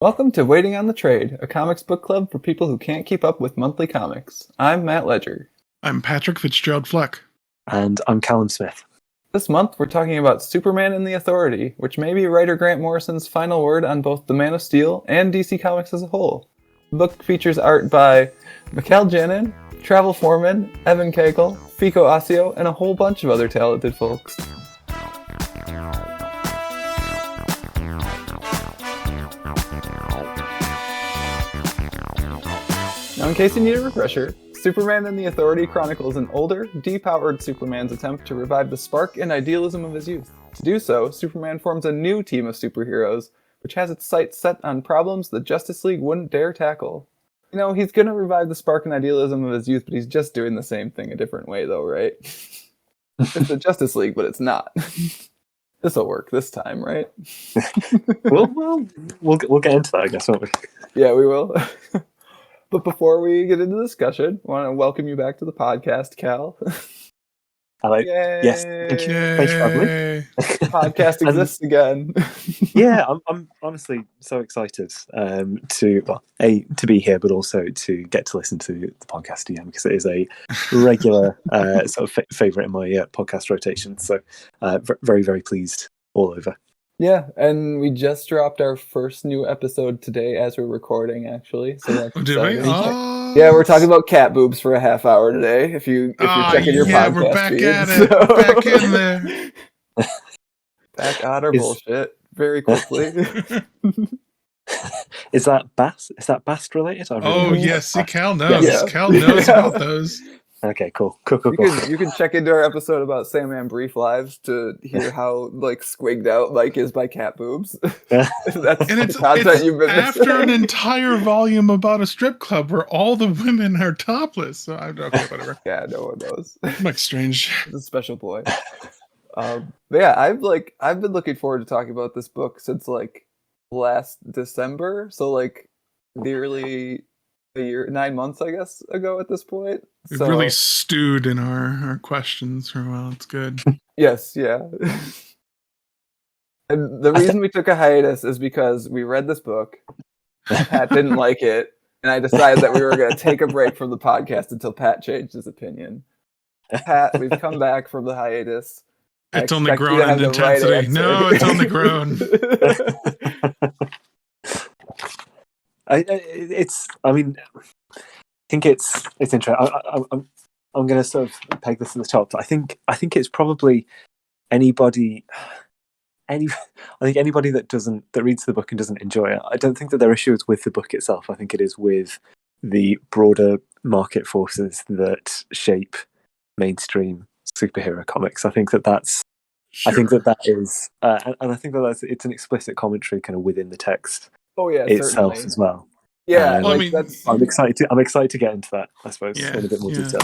Welcome to Waiting on the Trade, a comics book club for people who can't keep up with monthly comics. I'm Matt Ledger. I'm Patrick Fitzgerald Fleck. And I'm Callum Smith. This month we're talking about Superman and the Authority, which may be writer Grant Morrison's final word on both the Man of Steel and DC Comics as a whole. The book features art by Mikel Janín, Travel Foreman, Evan Cagle, Fico Asio, and a whole bunch of other talented folks. Now, in case you need a refresher, Superman and the Authority chronicles an older, depowered Superman's attempt to revive the spark and idealism of his youth. To do so, Superman forms a new team of superheroes, which has its sights set on problems the Justice League wouldn't dare tackle. You know, he's gonna revive the spark and idealism of his youth, but he's just doing the same thing a different way, though, right? It's the Justice League, but it's not. This'll work this time, right? We'll get into that, I guess, won't we? Yeah, we will. But before we get into the discussion, I want to welcome you back to the podcast, Cal. Hello. Yay. Yes, thank you for having me. The podcast exists again. Yeah, I'm honestly so excited to be here, but also to get to listen to the podcast again, because it is a regular sort of favourite in my podcast rotation. So very, very pleased all over. Yeah, and we just dropped our first new episode today as we're recording, actually. So that's exciting. Yeah, we're talking about cat boobs for a half hour today. If you're checking your podcast we're back feed, at it. So. Back in there. Back at our bullshit very quickly. Is that bass? Is that bass related? Yes, see, Cal knows. Yeah. Cal knows about those. Okay, cool. You can check into our episode about Sandman Brief Lives to hear how squigged out Mike is by cat boobs. That's It's content you've been missing. after an entire volume about a strip club where all the women are topless. So okay, whatever. Yeah, no one knows. Mike Strange. It's a special boy. But yeah, I've been looking forward to talking about this book since last December. So nearly a year, 9 months, I guess, ago at this point. We've really stewed in our questions for a while. It's good. Yes, yeah. And the reason we took a hiatus is because we read this book, Pat didn't like it, and I decided that we were going to take a break from the podcast until Pat changed his opinion. Pat, we've come back from the hiatus. It's only grown in intensity. No, it's only grown. I think it's interesting. I'm going to sort of peg this at the top. I think it's probably anybody that reads the book and doesn't enjoy it. I don't think that their issue is with the book itself. I think it is with the broader market forces that shape mainstream superhero comics. I think that's. Sure. I think that is, and I think that it's an explicit commentary kind of within the text. Oh yeah, itself certainly. As well. Yeah, I'm excited to get into that, I suppose, in a bit more detail.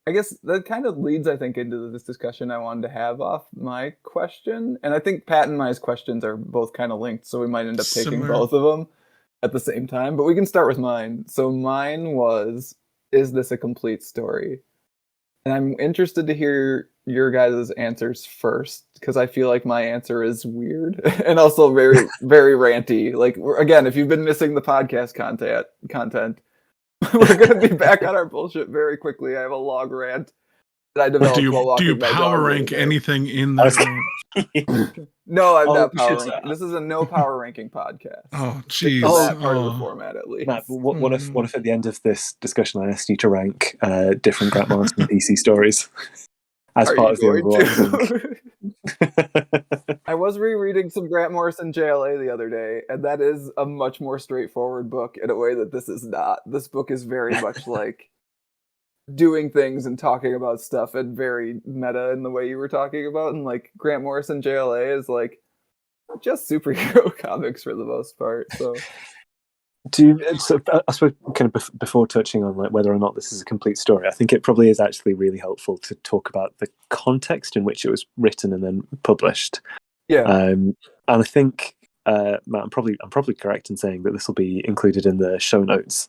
I guess that kind of leads, I think, into this discussion I wanted to have off my question, and I think Pat and my questions are both kind of linked, so we might end up taking both of them at the same time. But we can start with mine. So mine was, is this a complete story? And I'm interested to hear your guys' answers first, because I feel like my answer is weird and also very, very ranty. Again, if you've been missing the podcast content, we're going to be back on our bullshit very quickly. I have a log rant that I developed while walking. Do you power rank anything in that? No, I'm not power ranking. This is a no power ranking podcast. Oh, jeez. That part of the format, at least. Matt, what if at the end of this discussion I asked you to rank different Grant Morrison DC stories as part of the overall? I was rereading some Grant Morrison JLA the other day, and that is a much more straightforward book in a way that this is not. This book is very much like doing things and talking about stuff and very meta in the way you were talking about, and Grant Morrison JLA is just superhero comics for the most part. So I suppose kind of before touching on whether or not this is a complete story, I think it probably is actually really helpful to talk about the context in which it was written and then published. Yeah. And I think Matt, I'm probably correct in saying that this will be included in the show notes.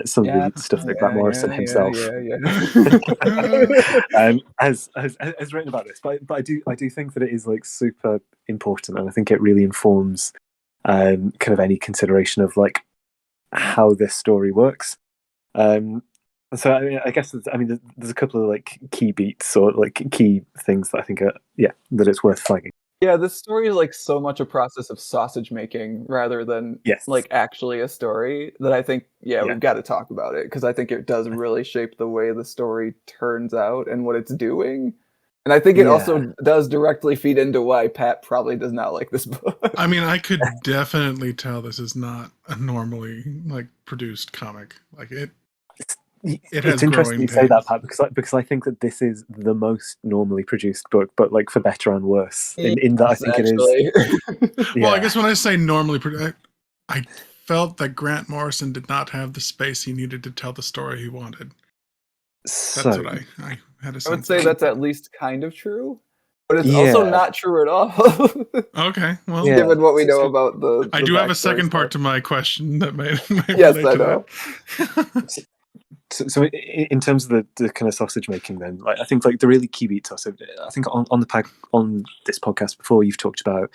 Some of the stuff that Grant Morrison himself has written about this, but I do think that it is super important, and I think it really informs kind of any consideration of like how this story works. So I guess there's a couple of like key beats or like key things that I think that it's worth flagging. Yeah, this story is like so much a process of sausage making rather than Yes. like actually a story that I think Yeah. we've got to talk about it because I think it does really shape the way the story turns out and what it's doing. And I think it also does directly feed into why Pat probably does not like this book. I mean, I could definitely tell this is not a normally like produced comic. Like it it's interesting you say that, Pat, because I think that this is the most normally produced book, but like for better and worse. In that, I think actually. it is. Well, I guess when I say normally produced, I felt that Grant Morrison did not have the space he needed to tell the story he wanted. That's what I had a sense. I would say that's at least kind of true, but it's also not true at all. Okay, well, given what we know about the I do have a second part to my question that may yes, I know. So in terms of the kind of sausage making, then like I think like the really key beats are. So I think on this podcast before you've talked about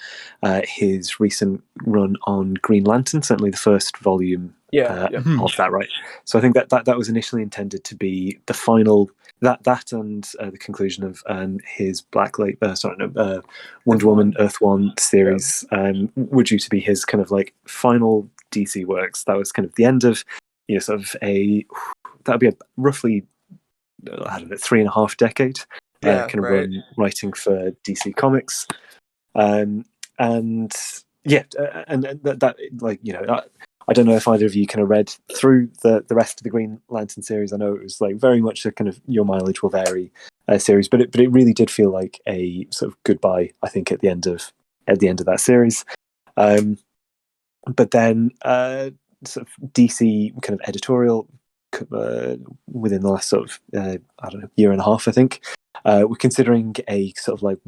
his recent run on Green Lantern, certainly the first volume of that, right? So I think that was initially intended to be the final that and the conclusion of his Wonder Woman Earth One series were due to be his kind of like final DC works. That was kind of the end of sort of that'd be a roughly 3.5 decade kind of run writing for DC Comics, and that like I don't know if either of you kind of read through the rest of the Green Lantern series. I know it was like very much a kind of your mileage will vary series, but it really did feel like a sort of goodbye, I think, at the end of that series. But then sort of DC kind of editorial within the last sort of year and a half, I think, we're considering a sort of like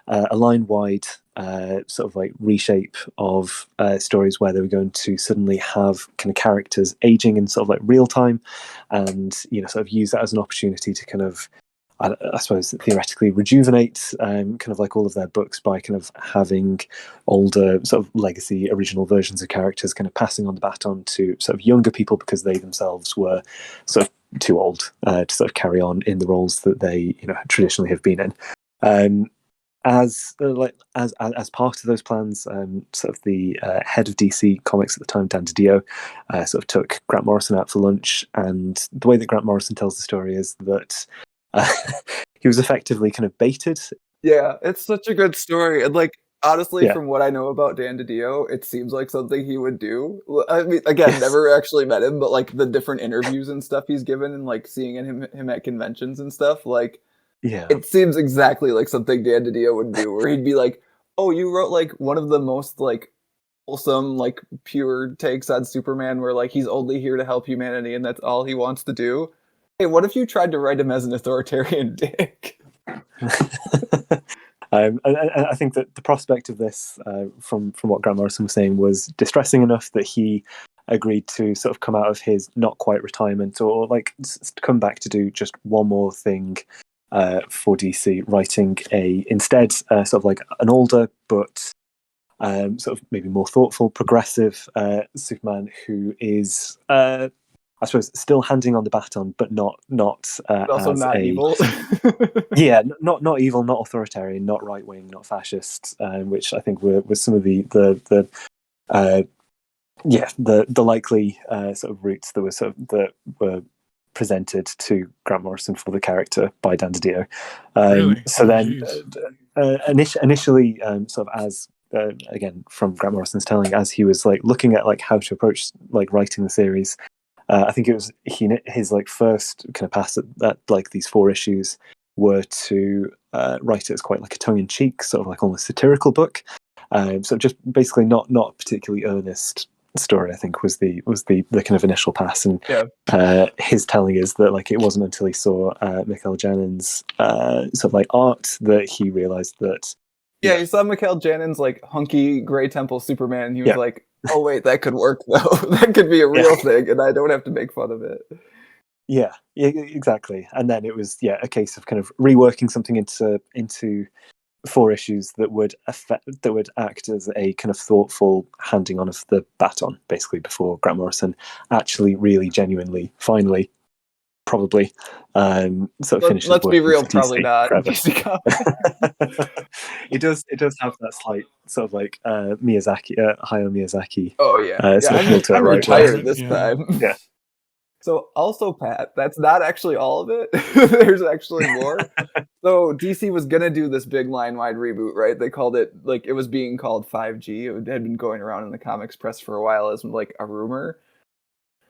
a line-wide sort of like reshape of stories where they were going to suddenly have kind of characters aging in sort of like real time, and sort of use that as an opportunity to kind of I suppose theoretically rejuvenate kind of like all of their books by kind of having older sort of legacy original versions of characters kind of passing on the baton to sort of younger people because they themselves were sort of too old to sort of carry on in the roles that they traditionally have been in. As part of those plans, sort of the head of DC Comics at the time, Dan DiDio, sort of took Grant Morrison out for lunch, and the way that Grant Morrison tells the story is that he was effectively kind of baited. Yeah, it's such a good story, and like honestly, from what I know about Dan DiDio, it seems like something he would do. I mean, again, never actually met him, but like the different interviews and stuff he's given, and like seeing him at conventions and stuff, like it seems exactly like something Dan DiDio would do, where he'd be like, "Oh, you wrote like one of the most like wholesome, like pure takes on Superman, where like he's only here to help humanity, and that's all he wants to do." Hey, what if you tried to write him as an authoritarian dick? I think that the prospect of this, from what Grant Morrison was saying, was distressing enough that he agreed to sort of come out of his not quite retirement or like come back to do just one more thing for DC, writing instead sort of like an older but sort of maybe more thoughtful, progressive Superman who is I suppose still handing on the baton, but not but also as not evil. not evil, not authoritarian, not right wing, not fascist, which I think were some of the likely sort of routes that were presented to Grant Morrison for the character by Dan DiDio. Really? So then, initially, sort of as again from Grant Morrison's telling, as he was like looking at like how to approach like writing the series. I think it was his like first kind of pass at like these 4 issues were to write it as quite like a tongue-in-cheek, sort of like almost satirical book. So just basically not a particularly earnest story, I think was the kind of initial pass. And his telling is that like it wasn't until he saw Mikel Janín's sort of like art that he realized that. Yeah, he saw Mikel Janín's like hunky Grey Temple Superman, and he was like, "Oh wait, that could work though. That could be a real thing, and I don't have to make fun of it." Yeah, exactly. And then it was a case of kind of reworking something into 4 issues that would act as a kind of thoughtful handing on of the baton, basically, before Grant Morrison actually, really, genuinely, finally, probably sort of finishes. Let's be real, probably DC not. It does have that slight sort of like Miyazaki, Hayao Miyazaki. Oh yeah, I'm right, retired this time. Yeah. So also, Pat, that's not actually all of it. There's actually more. So DC was gonna do this big line-wide reboot, right? They called it, like, it was being called 5G. It had been going around in the comics press for a while as like a rumor.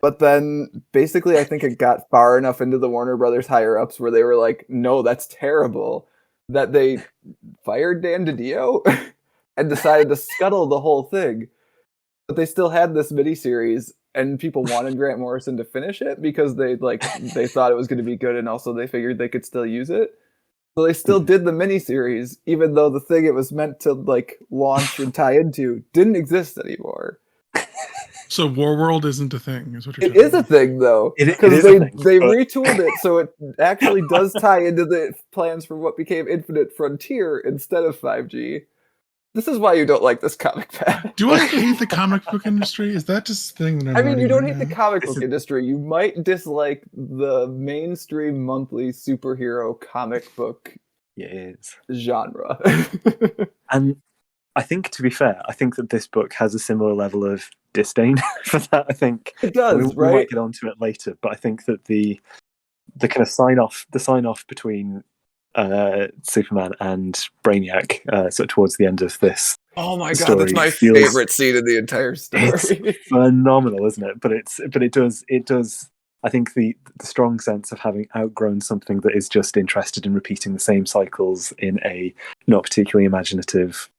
But then basically I think it got far enough into the Warner Brothers higher-ups where they were like, no, that's terrible, that they fired Dan DiDio and decided to scuttle the whole thing. But they still had this miniseries, and people wanted Grant Morrison to finish it because they thought it was going to be good, and also they figured they could still use it. So they still did the miniseries, even though the thing it was meant to like launch and tie into didn't exist anymore. So Warworld isn't a thing, is what you're It telling is a thing, though, because they retooled it so it actually does tie into the plans for what became Infinite Frontier instead of 5G. This is why you don't like this comic, Pat. Do I hate the comic book industry? Is that just the thing that I mean, you don't hate the comic book industry. You might dislike the mainstream monthly superhero comic book genre. And I think, to be fair, I think that this book has a similar level of disdain for that. I think it does, we might get onto it later, but I think that the kind of sign off between Superman and Brainiac sort of towards the end of this. Oh my god, that's my favorite scene in the entire story. It's phenomenal, isn't it? But it does. I think the strong sense of having outgrown something that is just interested in repeating the same cycles in a not particularly imaginative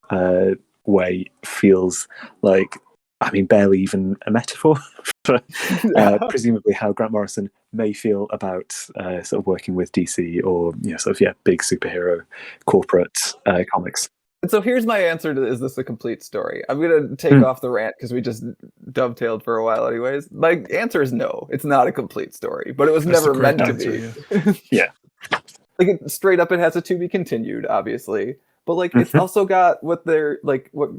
way feels like, I mean, barely even a metaphor for presumably how Grant Morrison may feel about sort of working with DC or big superhero corporate comics. And so here's my answer to, is this a complete story? I'm going to take off the rant because we just dovetailed for a while anyways. My answer is no, it's not a complete story, but it was never meant to be. Yeah. Like, straight up, it has a to be continued, obviously. But like, it's also got what they're like, what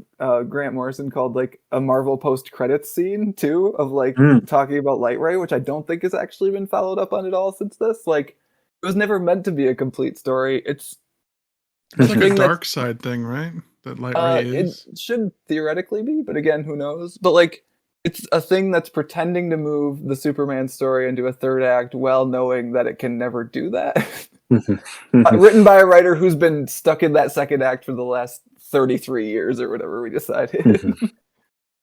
Grant Morrison called like a Marvel post-credits scene too, of like talking about Light Ray, which I don't think has actually been followed up on at all since this. Like, it was never meant to be a complete story. It's like a dark side thing, right? That Light Ray is. It should theoretically be, but again, who knows? But like, it's a thing that's pretending to move the Superman story into a third act, while knowing that it can never do that. Written by a writer who's been stuck in that second act for the last 33 years or whatever we decided.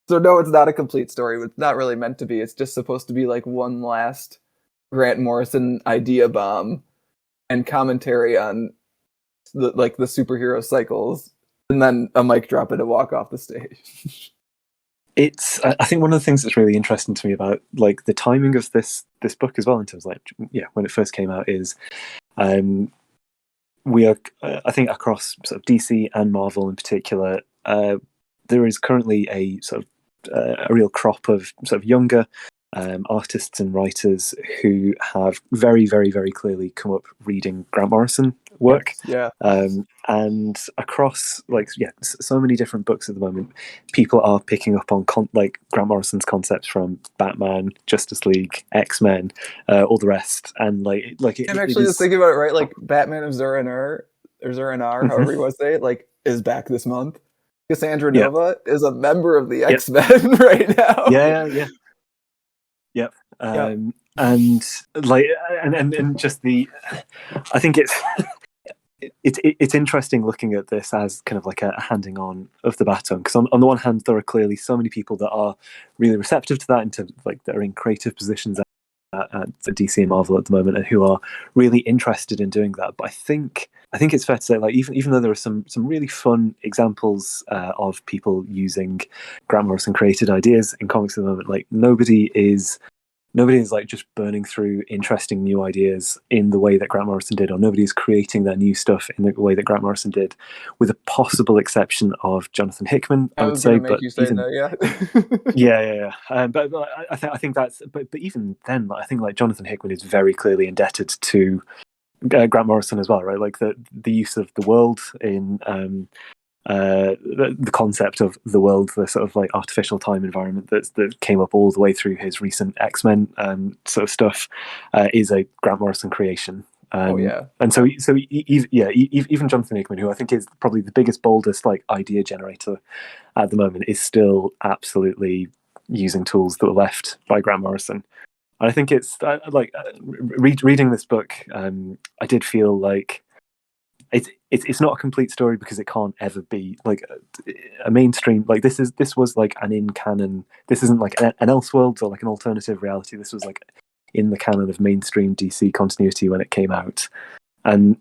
So no, it's not a complete story. It's not really meant to be. It's just supposed to be like one last Grant Morrison idea bomb and commentary on the superhero cycles, and then a mic drop and a walk off the stage. I think one of the things that's really interesting to me about like the timing of this book as well, in terms of like when it first came out, is we are I think across sort of DC and Marvel in particular, there is currently a sort of a real crop of sort of younger artists and writers who have very, very, very clearly come up reading Grant Morrison work. And across so many different books at the moment, people are picking up on like Grant Morrison's concepts from Batman, Justice League, X-Men, all the rest. And I'm actually just thinking about it, right? Like Batman of Zur-En-Arrh, or Zur-En-Arrh, however you want to say it, like is back this month. Cassandra Nova is a member of the X-Men right now. Yep. And like, and just I think it's interesting looking at this as kind of like a handing on of the baton, because on the one hand, there are clearly so many people that are really receptive to that, in terms of like that are in creative positions at DC and Marvel at the moment, and who are really interested in doing that. But I think it's fair to say, like, even though there are some really fun examples of people using Grant Morrison created ideas in comics at the moment, like nobody is like just burning through interesting new ideas in the way that Grant Morrison did, or nobody is creating that new stuff in the way that Grant Morrison did, with a possible exception of Jonathan Hickman, I would say. But you say even, that, yeah. But I think that's. But even then, I think like Jonathan Hickman is very clearly indebted to Grant Morrison as well, right? Like the use of the world in the concept of the world, the sort of like artificial time environment that came up all the way through his recent X-Men sort of stuff is a Grant Morrison creation. And so even Jonathan Hickman, who I think is probably the biggest, boldest like idea generator at the moment, is still absolutely using tools that were left by Grant Morrison. And I think it's reading this book, I did feel like it's not a complete story because it can't ever be like a mainstream. Like this was like an in canon. This isn't like an Elseworlds or like an alternative reality. This was like in the canon of mainstream DC continuity when it came out, and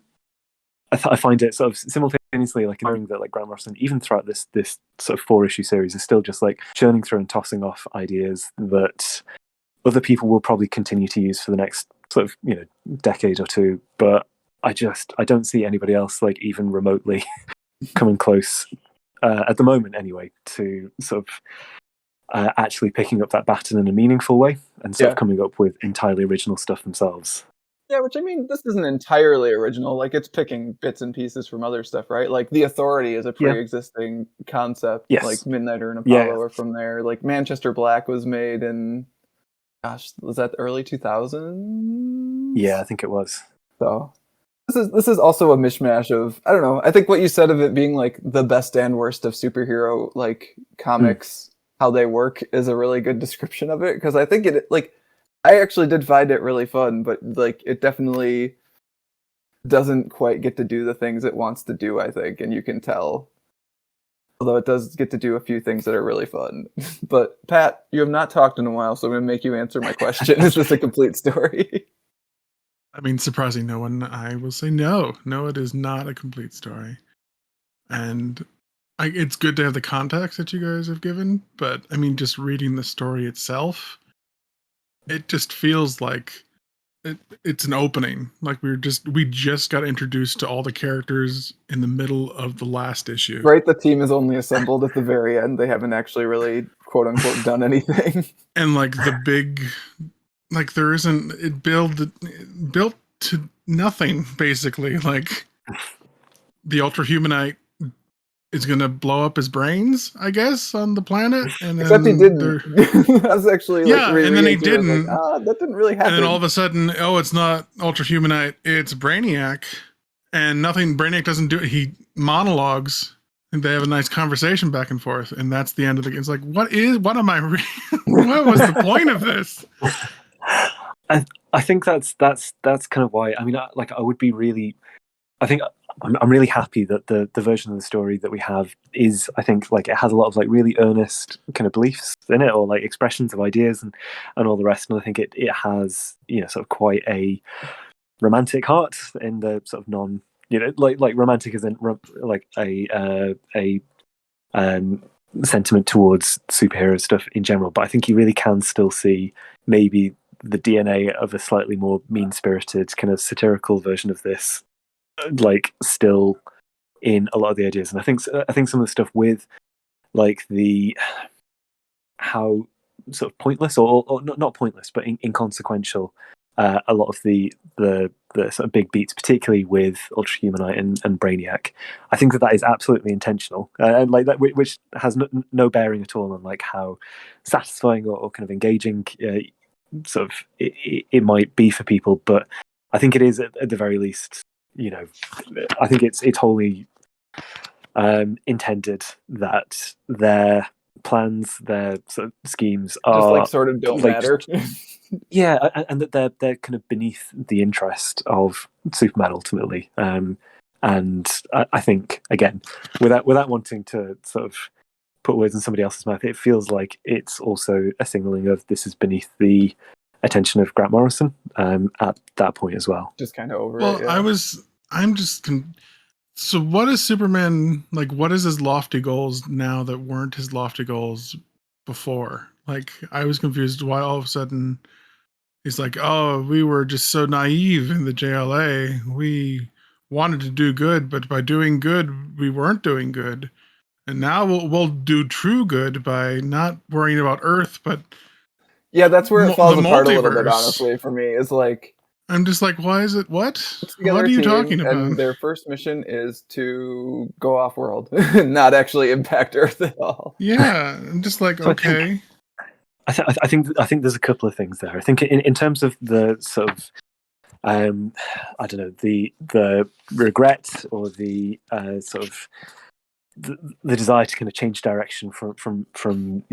I find it sort of simultaneously like knowing that like Grant Morrison, even throughout this sort of 4-issue series, is still just like churning through and tossing off ideas that other people will probably continue to use for the next sort of decade or two, but I don't see anybody else like even remotely coming close at the moment anyway to sort of actually picking up that baton in a meaningful way and sort of coming up with entirely original stuff themselves. Yeah, which I mean, this isn't entirely original. Like it's picking bits and pieces from other stuff, right? Like The Authority is a pre-existing concept. Yes. Like Midnighter and Apollo are from there. Like Manchester Black was made in, gosh, was that the early 2000s? Yeah, I think it was. So this is also a mishmash of, I don't know, I think what you said of it being like the best and worst of superhero like comics, how they work, is a really good description of it, because I think it like I actually did find it really fun, but like it definitely doesn't quite get to do the things it wants to do, I think, and you can tell. Although it does get to do a few things that are really fun. But Pat, you have not talked in a while, so I'm going to make you answer my question. Is this a complete story? I mean, surprising no one, I will say no. No, it is not a complete story. And it's good to have the context that you guys have given, but I mean, just reading the story itself, it just feels like it's an opening. Like we just got introduced to all the characters in the middle of the last issue. Right, the team is only assembled at the very end. They haven't actually really, quote unquote, done anything. And like the big, like there isn't, it built to nothing, basically. Like the Ultra Humanite is going to blow up his brains, I guess, on the planet. And except he didn't. I was actually like, and then he didn't. Like, that didn't really happen. And then all of a sudden, it's not Ultra Humanite, it's Brainiac. And Brainiac doesn't do it. He monologues, and they have a nice conversation back and forth. And that's the end of the game. It's like, what am I what was the point of this? I think that's kind of why. I mean, I would be really. I think I'm really happy that the version of the story that we have is, I think, like it has a lot of like really earnest kind of beliefs in it, or like expressions of ideas and all the rest. And I think it has sort of quite a romantic heart in the sort of non like romantic as in like a sentiment towards superhero stuff in general. But I think you really can still see maybe the DNA of a slightly more mean-spirited kind of satirical version of this, like still in a lot of the ideas. And I think some of the stuff with like the how sort of pointless or not pointless but inconsequential a lot of the sort of big beats, particularly with Ultra Humanite and Brainiac, I think that is absolutely intentional, and like that, which has no bearing at all on like how satisfying or kind of engaging sort of it might be for people. But I think it is at the very least, I think it's wholly intended that their plans, their sort of schemes are just like sort of don't matter. Yeah, and that they're kind of beneath the interest of Superman ultimately. And I think, again, without wanting to sort of put words in somebody else's mouth, it feels like it's also a signaling of this is beneath the attention of Grant Morrison at that point as well. Just kind of over it. Yeah. I'm just. So what is Superman like? What is his lofty goals now that weren't his lofty goals before? Like, I was confused why all of a sudden he's like, oh, we were just so naive in the JLA. We wanted to do good, but by doing good, we weren't doing good. And now we'll do true good by not worrying about Earth, but yeah, that's where it falls apart a little bit, honestly, for me. Is like, I'm just like, why is it? What? What are you talking about? And their first mission is to go off world, not actually impact Earth at all. Yeah, I'm just like, So okay. I think there's a couple of things there. I think in terms of the sort of I don't know, the regret or the sort of the desire to kind of change direction from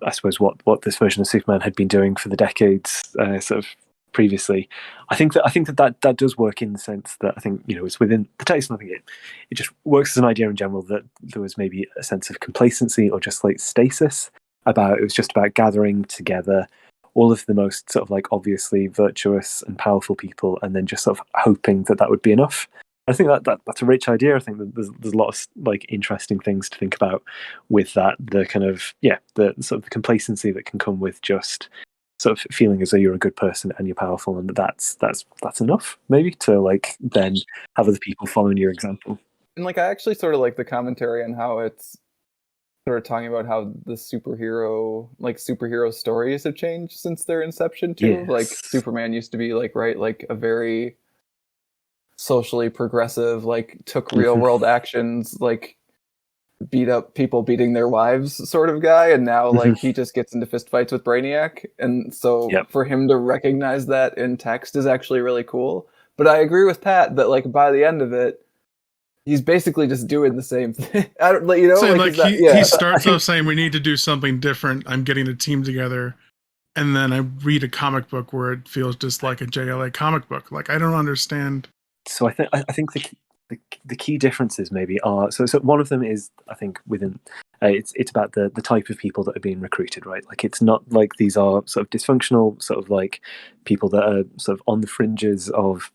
I suppose what this version of Superman had been doing for the decades sort of previously. I think that does work in the sense that I think it's within the text, and I think it just works as an idea in general that there was maybe a sense of complacency or just like stasis about it was just about gathering together all of the most sort of like obviously virtuous and powerful people, and then just sort of hoping that would be enough. I think that's a rich idea. I think that there's a lot of like interesting things to think about with that. The kind of the sort of the complacency that can come with just sort of feeling as though you're a good person and you're powerful, and that's enough maybe to like then have other people following your example. And like I actually sort of like the commentary on how it's sort of talking about how the superhero stories have changed since their inception too. Yes. Like Superman used to be like a very socially progressive, like took real world actions, like beat up people beating their wives sort of guy, and now like he just gets into fistfights with Brainiac, and so for him to recognize that in text is actually really cool. But I agree with Pat that like by the end of it, he's basically just doing the same thing. I don't, he starts off saying we need to do something different. I'm getting a team together, and then I read a comic book where it feels just like a JLA comic book. Like I don't understand. So I think the key differences maybe are so one of them is I think within it's about the type of people that are being recruited, right? Like it's not like these are sort of dysfunctional sort of like people that are sort of on the fringes of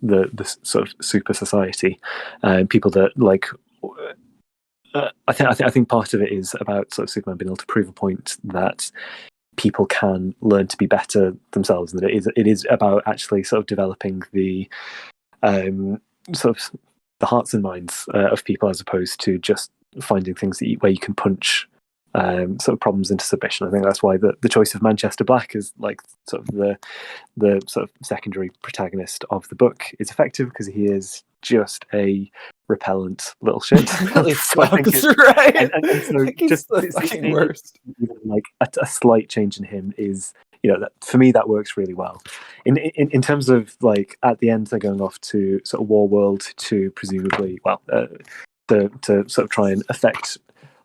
the sort of super society, people that like I think part of it is about sort of Superman being able to prove a point that people can learn to be better themselves, and that it is about actually sort of developing the sort of the hearts and minds of people, as opposed to just finding things where you can punch sort of problems into submission. I think that's why the choice of Manchester Black as like sort of the sort of secondary protagonist of the book is effective, because he is just a repellent little shit. Really sucks, right? And so like he's just the fucking worst. Like a slight change in him is, that, for me, that works really well. In terms of like at the end they're going off to sort of War World to presumably to sort of try and affect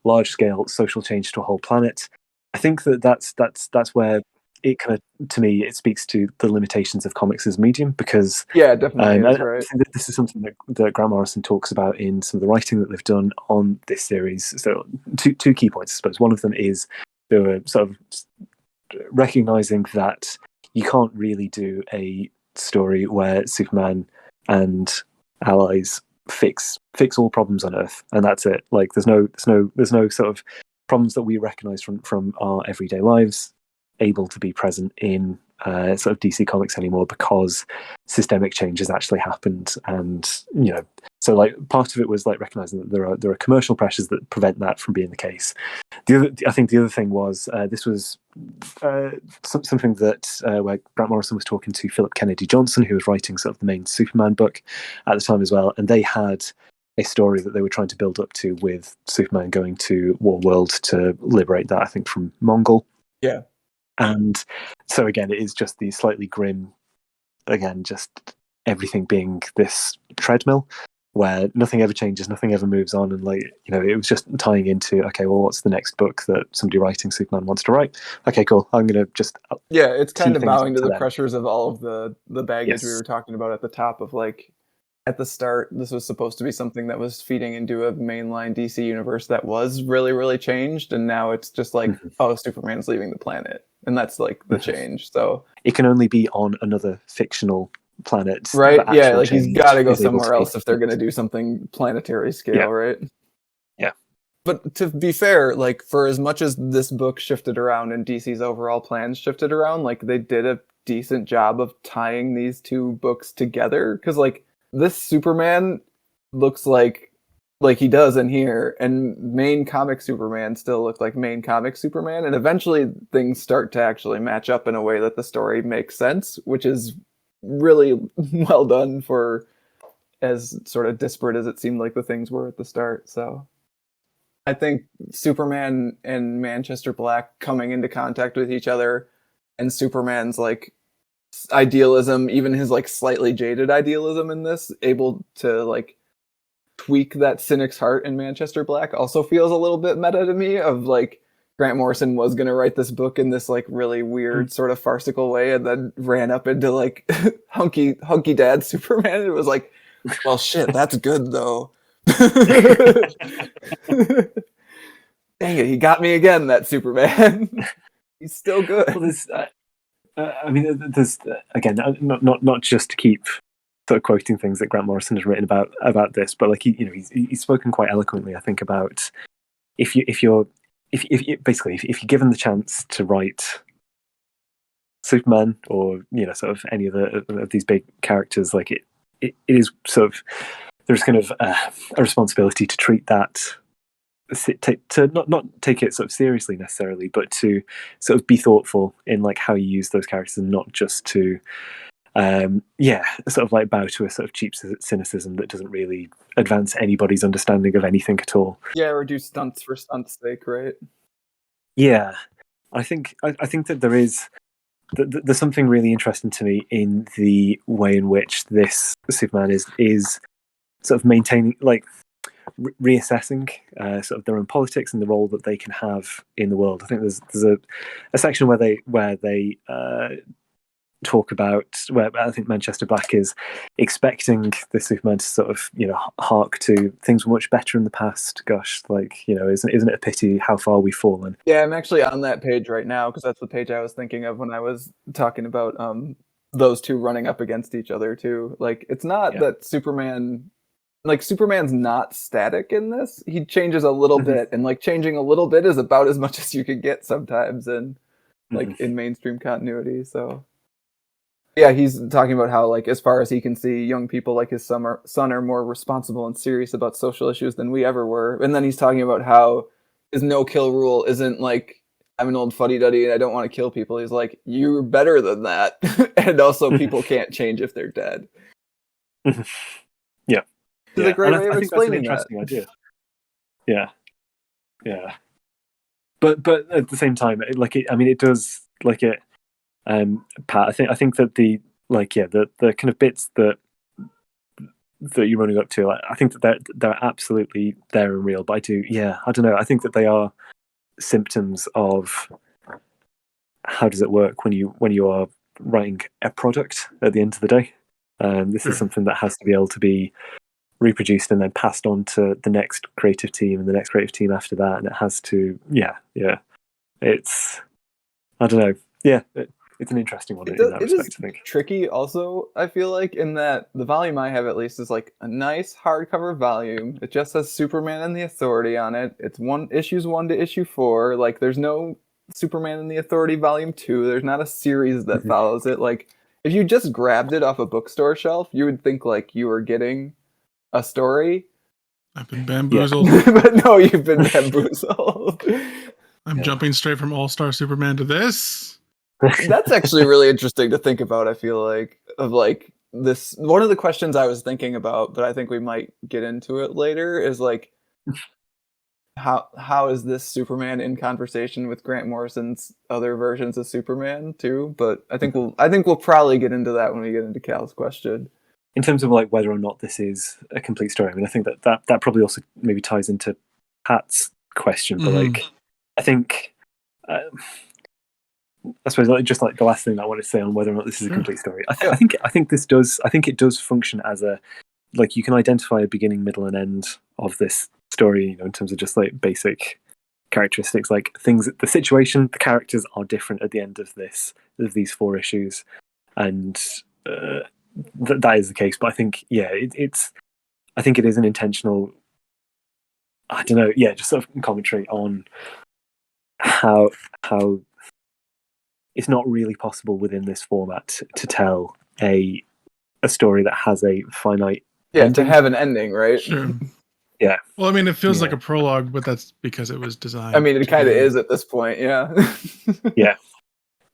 large scale social change to a whole planet. I think that's where it kind of, to me, it speaks to the limitations of comics as a medium, because it definitely is, right? I think that this is something that Grant Morrison talks about in some of the writing that they've done on this series. So two key points, I suppose. One of them is they were sort of recognizing that you can't really do a story where Superman and allies fix all problems on Earth and that's it. Like there's no sort of problems that we recognize from our everyday lives able to be present in sort of DC Comics anymore, because systemic change has actually happened. And so like part of it was like recognizing that there are commercial pressures that prevent that from being the case. I think the other thing was this was something that where Grant Morrison was talking to Philip Kennedy Johnson, who was writing sort of the main Superman book at the time as well, and they had a story that they were trying to build up to with Superman going to War World to liberate that, I think, from Mongol. Yeah. And so again, it is just the slightly grim, again, just everything being this treadmill where nothing ever changes, nothing ever moves on. And like, it was just tying into, okay, well, what's the next book that somebody writing Superman wants to write? Okay, cool. I'm going to just... it's kind of bowing to the pressures of all of the baggage we were talking about at the top of like, at the start, this was supposed to be something that was feeding into a mainline DC universe that was really, really changed. And now it's just like, oh, Superman's leaving the planet. And that's like the change. So it can only be on another fictional planet. Right? Yeah, like he's got to go somewhere else if they're going to do something planetary scale, right? Yeah. But to be fair, like for as much as this book shifted around and DC's overall plans shifted around, like they did a decent job of tying these two books together. Because like, this Superman looks like he does in here, and main comic Superman still looked like main comic Superman, and eventually things start to actually match up in a way that the story makes sense, which is really well done for as sort of disparate as it seemed like the things were at the start. So I think Superman and Manchester Black coming into contact with each other, and Superman's like idealism, even his like slightly jaded idealism in this, able to like tweak that cynic's heart in Manchester Black, also feels a little bit meta to me, of like Grant Morrison was going to write this book in this like really weird sort of farcical way, and then ran up into like hunky dad Superman. It was like, well, shit, that's good though. Dang it, he got me again, that Superman. He's still good. Well, there's, there's again, not just to keep sort of quoting things that Grant Morrison has written about this, but like he's spoken quite eloquently, I think, about if you're given the chance to write Superman or sort of any of these big characters, like it is sort of, there's kind of a responsibility to treat that, to not take it sort of seriously necessarily, but to sort of be thoughtful in like how you use those characters, and not just to sort of like bow to a sort of cheap cynicism that doesn't really advance anybody's understanding of anything at all. Yeah, or do stunts for stunts' sake, right? Yeah, I think that there's something really interesting to me in the way in which this Superman is sort of maintaining, like reassessing sort of their own politics and the role that they can have in the world. I think there's a section where they talk about, where I think Manchester Black is expecting the Superman to sort of hark to things were much better in the past. Gosh, like isn't it a pity how far we've fallen? Yeah, I'm actually on that page right now, because that's the page I was thinking of when I was talking about those two running up against each other too. Like, it's not that Superman's not static in this. He changes a little bit, and like changing a little bit is about as much as you can get sometimes in in mainstream continuity. So yeah, he's talking about how, like, as far as he can see, young people like his son are more responsible and serious about social issues than we ever were. And then he's talking about how his no-kill rule isn't like, I'm an old fuddy-duddy and I don't want to kill people. He's like, you're better than that. And also, people can't change if they're dead. Yeah. It's a great way of explaining that's an interesting idea. Yeah. But at the same time, it does, like it. Pat, I think that the kind of bits that you're running up to, I think that they're absolutely there and real. But I don't know. I think that they are symptoms of how does it work when you are writing a product at the end of the day. This is something that has to be able to be reproduced and then passed on to the next creative team and the next creative team after that, and it has to it's, I don't know, it's an interesting one in that respect, I think. Tricky also, I feel like, in that the volume I have at least is like a nice hardcover volume. It just says Superman and the Authority on it. It's issues 1 to issue 4. Like, there's no Superman and the Authority volume 2. There's not a series that follows it. Like, if you just grabbed it off a bookstore shelf, you would think like you were getting a story. I've been bamboozled. But no, you've been bamboozled. I'm jumping straight from All-Star Superman to this. That's actually really interesting to think about, I feel like, of like this. One of the questions I was thinking about, but I think we might get into it later, is like, how is this Superman in conversation with Grant Morrison's other versions of Superman too? But I think we'll probably get into that when we get into Cal's question. In terms of like whether or not this is a complete story, I mean, I think that probably also maybe ties into Pat's question, but like, I think. I suppose just like the last thing I want to say on whether or not this is a complete story. I think this does. I think it does function as a, like, you can identify a beginning, middle, and end of this story. In terms of just like basic characteristics, like things, the situation, the characters are different at the end of these 4 issues, and that is the case. But I think I think it is an intentional. I don't know. Yeah, just sort of commentary on how. It's not really possible within this format to tell a story that has a finite ending. To have an ending, right? Sure. Yeah. Well, I mean, it feels like a prologue, but that's because it was designed. I mean, it kind of is at this point, yeah. Yeah.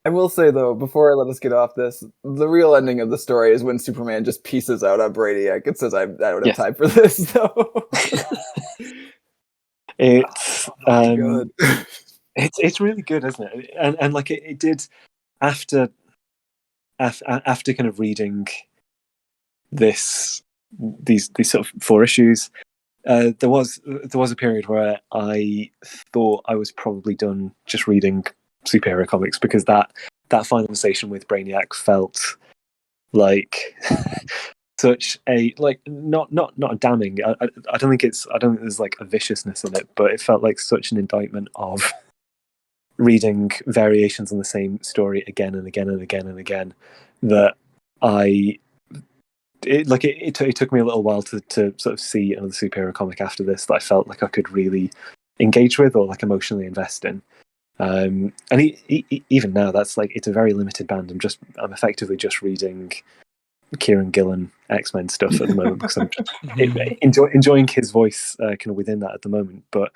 I will say though, before I let us get off this, the real ending of the story is when Superman just pieces out on Brainiac and says, "I don't have time for this." So it's good. it's really good, isn't it? And like it did after kind of reading these sort of 4 issues. There was a period where I thought I was probably done just reading superhero comics, because that final conversation with Brainiac felt like such a not a damning. I don't think there's like a viciousness in it, but it felt like such an indictment of reading variations on the same story again and again and again and again, that it took me a little while to sort of see another superhero comic after this that I felt like I could really engage with or like emotionally invest in. And even now, that's like, it's a very limited band. I'm effectively just reading Kieran Gillen X-Men stuff at the moment, because I'm just enjoying his voice kind of within that at the moment. But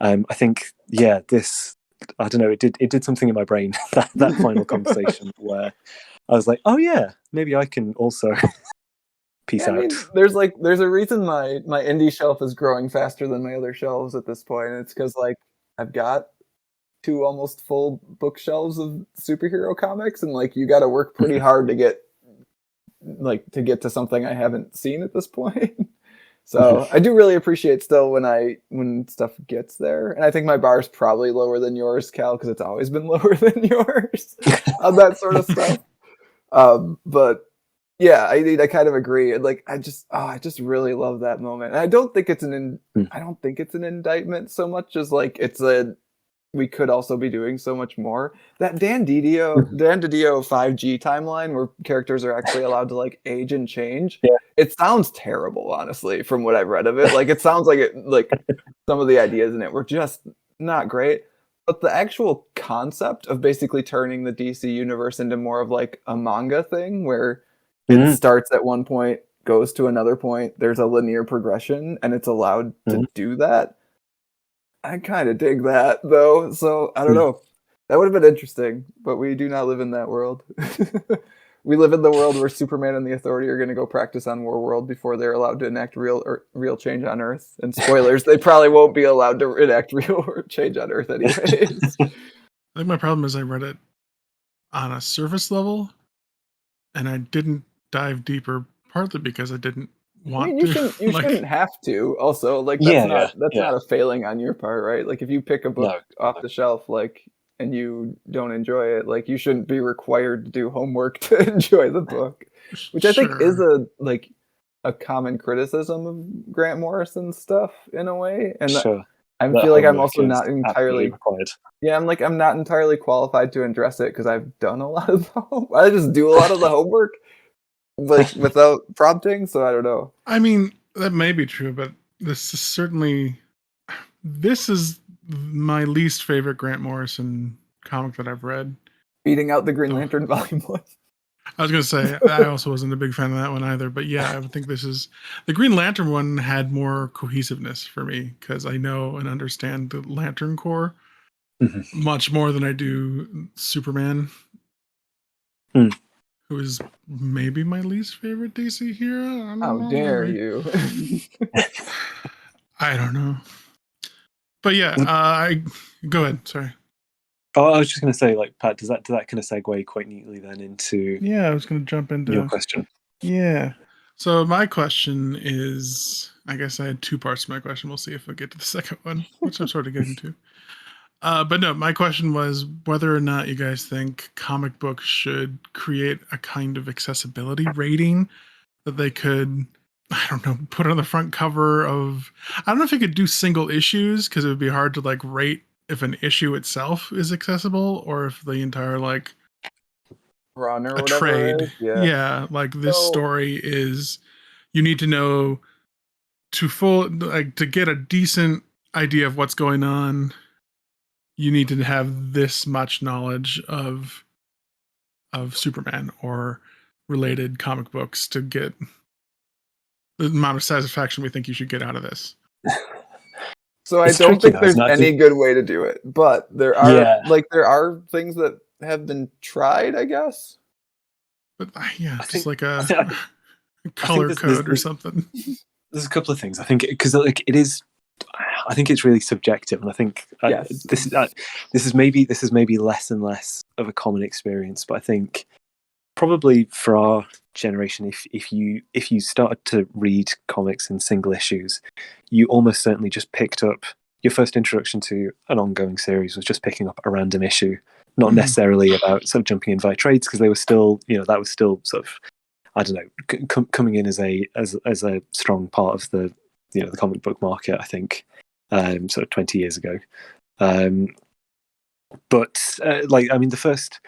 I think, yeah, this, I don't know, it did something in my brain, that final conversation where I was like, oh yeah, maybe I can also peace out. I mean, there's a reason my indie shelf is growing faster than my other shelves at this point. It's because like I've got 2 almost full bookshelves of superhero comics, and like you got to work pretty hard to get to something I haven't seen at this point. So I do really appreciate still when stuff gets there, and I think my bar is probably lower than yours, Cal, because it's always been lower than yours on that sort of stuff. But yeah, I kind of agree. Like I just really love that moment. And I don't think it's an indictment so much as like we could also be doing so much more. That Dan Didio 5G timeline where characters are actually allowed to like age and change. Yeah. It sounds terrible, honestly, from what I've read of it. Like it sounds like some of the ideas in it were just not great. But the actual concept of basically turning the DC universe into more of like a manga thing where it starts at one point, goes to another point, there's a linear progression, and it's allowed to do that. I kind of dig that, though, so I don't know. That would have been interesting, but we do not live in that world. We live in the world where Superman and the Authority are going to go practice on Warworld before they're allowed to enact real change on Earth. And spoilers, they probably won't be allowed to enact real change on Earth anyways. I think my problem is I read it on a surface level, and I didn't dive deeper, partly because I didn't want you to. Shouldn't have to. Also, like that's not a failing on your part, right? Like if you pick a book off the shelf, like, and you don't enjoy it, like you shouldn't be required to do homework to enjoy the book, which I think is a common criticism of Grant Morrison stuff in a way. And I feel like I'm also not entirely required. Yeah, I'm not entirely qualified to address it because I've done a lot of I just do a lot of the homework, like without prompting. So I don't know. I mean, that may be true, but this is my least favorite Grant Morrison comic that I've read. Beating out the Green Lantern Volume 1. I was going to say, I also wasn't a big fan of that one either, but yeah, I would think the Green Lantern one had more cohesiveness for me because I know and understand the Lantern Corps much more than I do Superman, who is maybe my least favorite DC hero. How dare you? I don't know. But yeah, go ahead. Sorry. Oh, I was just going to say, like, Pat, does that kind of segue quite neatly then into? Yeah, I was going to jump into your question. Yeah. So my question is, I guess I had 2 parts to my question. We'll see if we get to the second one, which I'm sort of getting to. But no, my question was whether or not you guys think comic books should create a kind of accessibility rating that they could, I don't know, put on the front cover of. I don't know if you could do single issues because it would be hard to like rate if an issue itself is accessible or if the entire like run or a trade. Yeah, like this story is, you need to know to get a decent idea of what's going on. You need to have this much knowledge of Superman or related comic books to get the amount of satisfaction we think you should get out of this. So I don't think there's any good way to do it, but there are there are things that have been tried, I guess. But yeah, I just think- like I a think- color there's- code or there's- something. There's a couple of things I think, because like it is. I think it's really subjective, and I think Yes. this is maybe less and less of a common experience. But I think probably for our generation, if you started to read comics in single issues, you almost certainly just picked up your first introduction to an ongoing series was just picking up a random issue, not necessarily about sort of jumping in via trades, because they were still, that was still sort of, I don't know, coming in as a strong part of the the comic book market, I think, sort of 20 years ago. But the first,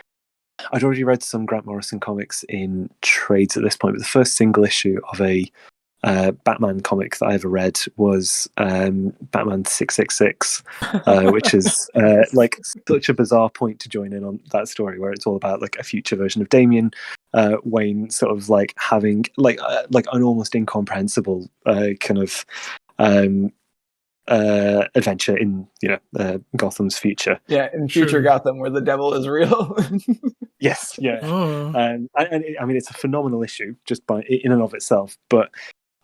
I'd already read some Grant Morrison comics in trades at this point, but the first single issue of a Batman comic that I ever read was Batman 666, which is like such a bizarre point to join in on that story, where it's all about like a future version of Damian Wayne sort of like having like an almost incomprehensible kind of adventure in Gotham's future. Yeah, in future Gotham, where the devil is real. Yes, yeah. Oh. And I mean, it's a phenomenal issue just by in and of itself. But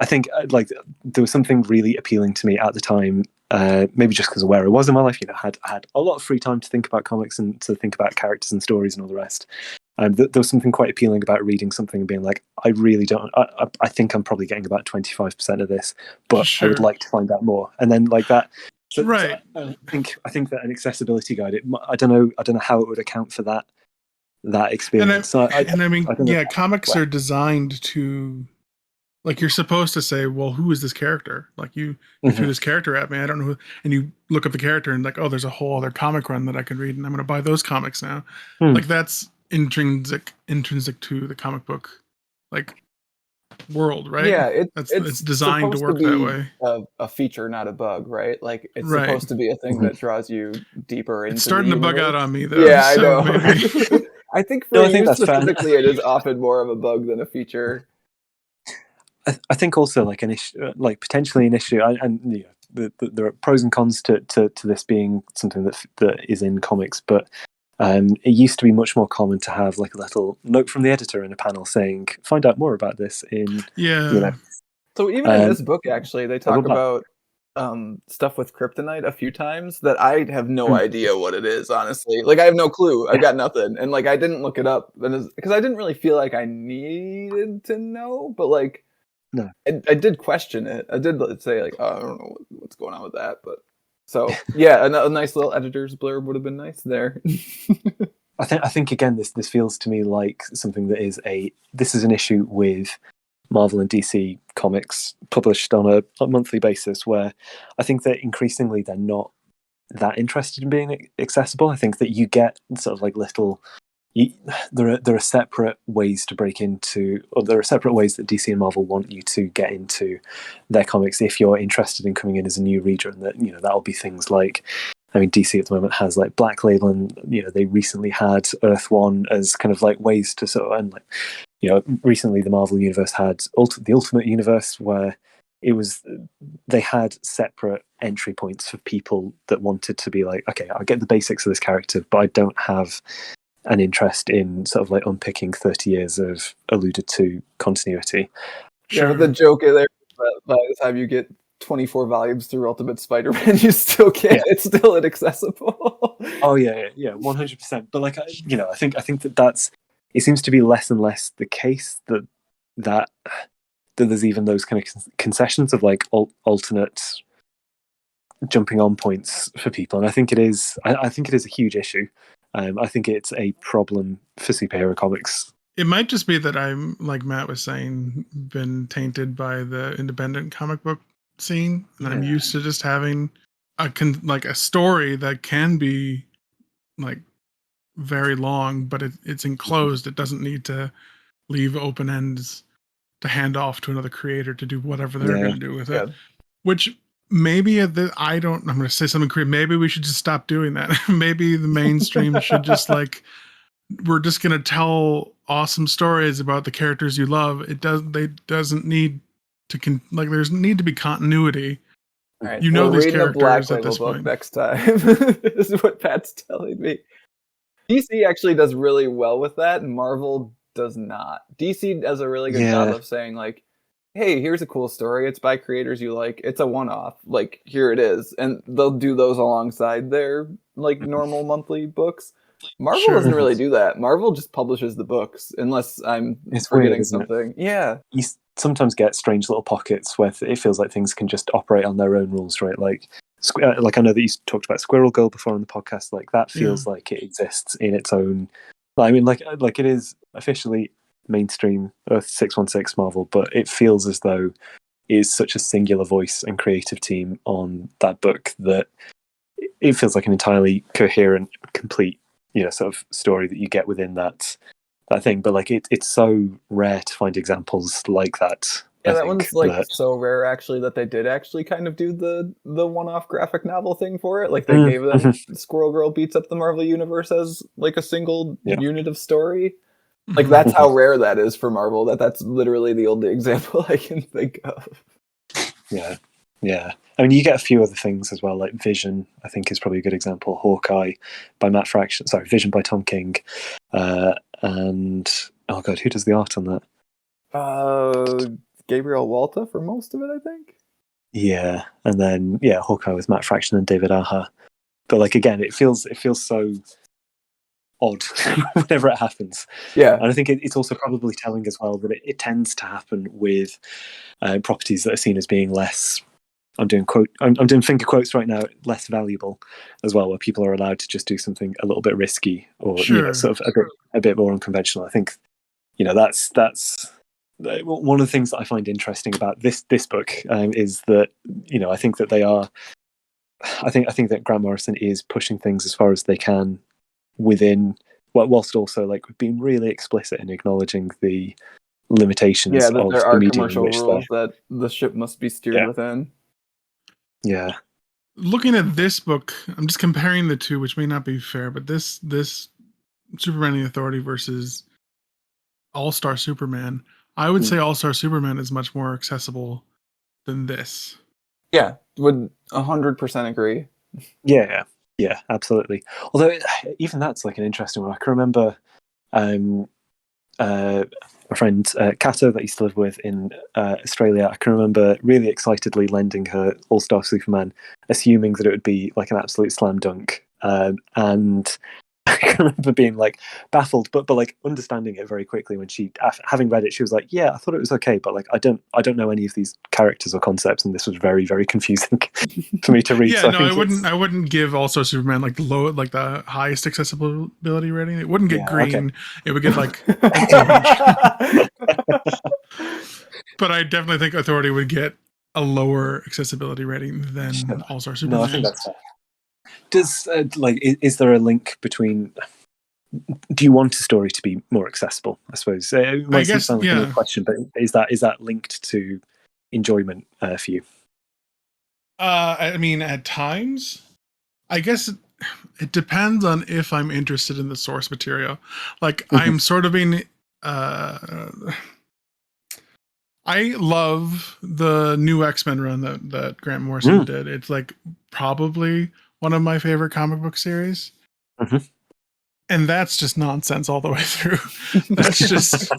I think like there was something really appealing to me at the time. Maybe just because of where I was in my life, I had a lot of free time to think about comics and to think about characters and stories and all the rest. And there was something quite appealing about reading something and being like, I really don't. I think I'm probably getting about 25% of this, but I would like to find out more. And then like that. So, right. So I think that an accessibility guide. I don't know how it would account for that experience. Comics are designed to, like, you're supposed to say, well, who is this character? Like, you threw this character at me, I don't know who, and you look up the character and like, oh, there's a whole other comic run that I can read, and I'm going to buy those comics now. Like, that's intrinsic to the comic book like world, right? Yeah, it's designed to work that way. A feature, not a bug, right? Like it's supposed to be a thing that draws you deeper into. It's starting to bug out on me, though. Yeah, I know. I think for you specifically, it is often more of a bug than a feature. I think also like an issue, like potentially an issue, and there are pros and cons to this being something that is in comics, but it used to be much more common to have like a little note from the editor in a panel saying, "Find out more about this." So even in this book, actually, they talk about stuff with kryptonite a few times that I have no idea what it is. Honestly, like I have no clue. I've got nothing, and like I didn't look it up because I didn't really feel like I needed to know. But like, no, I did question it. I did say like, oh, I don't know what's going on with that, but. So yeah, a nice little editor's blurb would have been nice there. I think again, this feels to me like something that is an issue with Marvel and DC comics published on a monthly basis, where I think that increasingly they're not that interested in being accessible. I think that you get sort of like little. There are separate ways to break into, or there are separate ways that DC and Marvel want you to get into their comics if you're interested in coming in as a new reader, and that that'll be things like, I mean, DC at the moment has like Black Label, and they recently had Earth One as kind of like ways to sort of, and like recently the Marvel universe had the Ultimate Universe, where they had separate entry points for people that wanted to be like, okay, I'll get the basics of this character, but I don't have an interest in sort of like unpicking 30 years of alluded to continuity. Yeah, but the joke there is that by the time you get 24 volumes through Ultimate Spider-Man, you still can't. It's still inaccessible. Oh yeah, 100%. But like, I think that's. It seems to be less and less the case that there's even those kind of concessions of like alternate jumping on points for people, and I think it is. I think it is a huge issue. I think it's a problem for superhero comics. It might just be that I'm, like Matt was saying, been tainted by the independent comic book scene, and I'm used to just having a story that can be like very long, but it's enclosed. It doesn't need to leave open ends to hand off to another creator to do whatever they're going to do with it. Which maybe I'm going to say something creative. Maybe we should just stop doing that. Maybe the mainstream should just like, we're just going to tell awesome stories about the characters you love. Doesn't need to there's need to be continuity. All right, these characters Black at this book point. next time. This is what Pat's telling me. DC actually does really well with that, and Marvel does not. DC does a really good job of saying, like, hey, here's a cool story. It's by creators you like. It's a one-off. Like, here it is. And they'll do those alongside their, like, normal monthly books. Marvel doesn't really do that. Marvel just publishes the books, unless I'm forgetting something. Yeah. You sometimes get strange little pockets where it feels like things can just operate on their own rules, right? Like I know that you talked about Squirrel Girl before on the podcast. Like, that feels like it exists in its own. I mean, like it is officially mainstream Earth 616 Marvel, but it feels as though it is such a singular voice and creative team on that book that it feels like an entirely coherent, complete, sort of story that you get within that thing. But like it's so rare to find examples like that. Yeah, that one's like so rare actually that they did actually kind of do the one-off graphic novel thing for it. Like they gave them Squirrel Girl beats up the Marvel Universe as like a single unit of story. Like, that's how rare that is for Marvel. That's literally the only example I can think of. Yeah. I mean, you get a few other things as well, like Vision, I think, is probably a good example. Hawkeye by Matt Fraction. Sorry, Vision by Tom King. And, oh God, who does the art on that? Gabriel Walta for most of it, I think. Yeah. And then, Hawkeye with Matt Fraction and David Aja. But, like, again, it feels so odd whenever it happens. Yeah. And I think it's also probably telling as well that it tends to happen with properties that are seen as being less, I'm doing finger quotes right now, less valuable as well, where people are allowed to just do something a little bit risky or sort of a bit more unconventional. I think that's one of the things that I find interesting about this book is that I think that they are I think that Grant Morrison is pushing things as far as they can within, whilst also like being really explicit in acknowledging the limitations of there are the medium commercial rules that the ship must be steered within. Yeah. Looking at this book, I'm just comparing the two, which may not be fair, but this Superman and the Authority versus All-Star Superman, I would say All-Star Superman is much more accessible than this. Yeah, would 100% agree. Yeah, absolutely. Although even that's like an interesting one. I can remember my friend Kato that I used to live with in Australia. I can remember really excitedly lending her All-Star Superman, assuming that it would be like an absolute slam dunk. And I can remember being like baffled, but like understanding it very quickly when she, having read it, she was like, "Yeah, I thought it was okay, but like I don't know any of these characters or concepts, and this was very, very confusing for me to read." Yeah, so I wouldn't give Also Superman like the highest accessibility rating. It wouldn't get green. Okay. It would get like orange. But I definitely think Authority would get a lower accessibility rating than All-Star Superman. No, I think that's fair. Does is there a link between? Do you want a story to be more accessible? I suppose it might sound like a question, but is that linked to enjoyment for you? I mean, at times, I guess it depends on if I'm interested in the source material. Like, I'm sort of being. I love the new X-Men run that Grant Morrison did. It's like probably one of my favorite comic book series. And that's just nonsense all the way through. That's just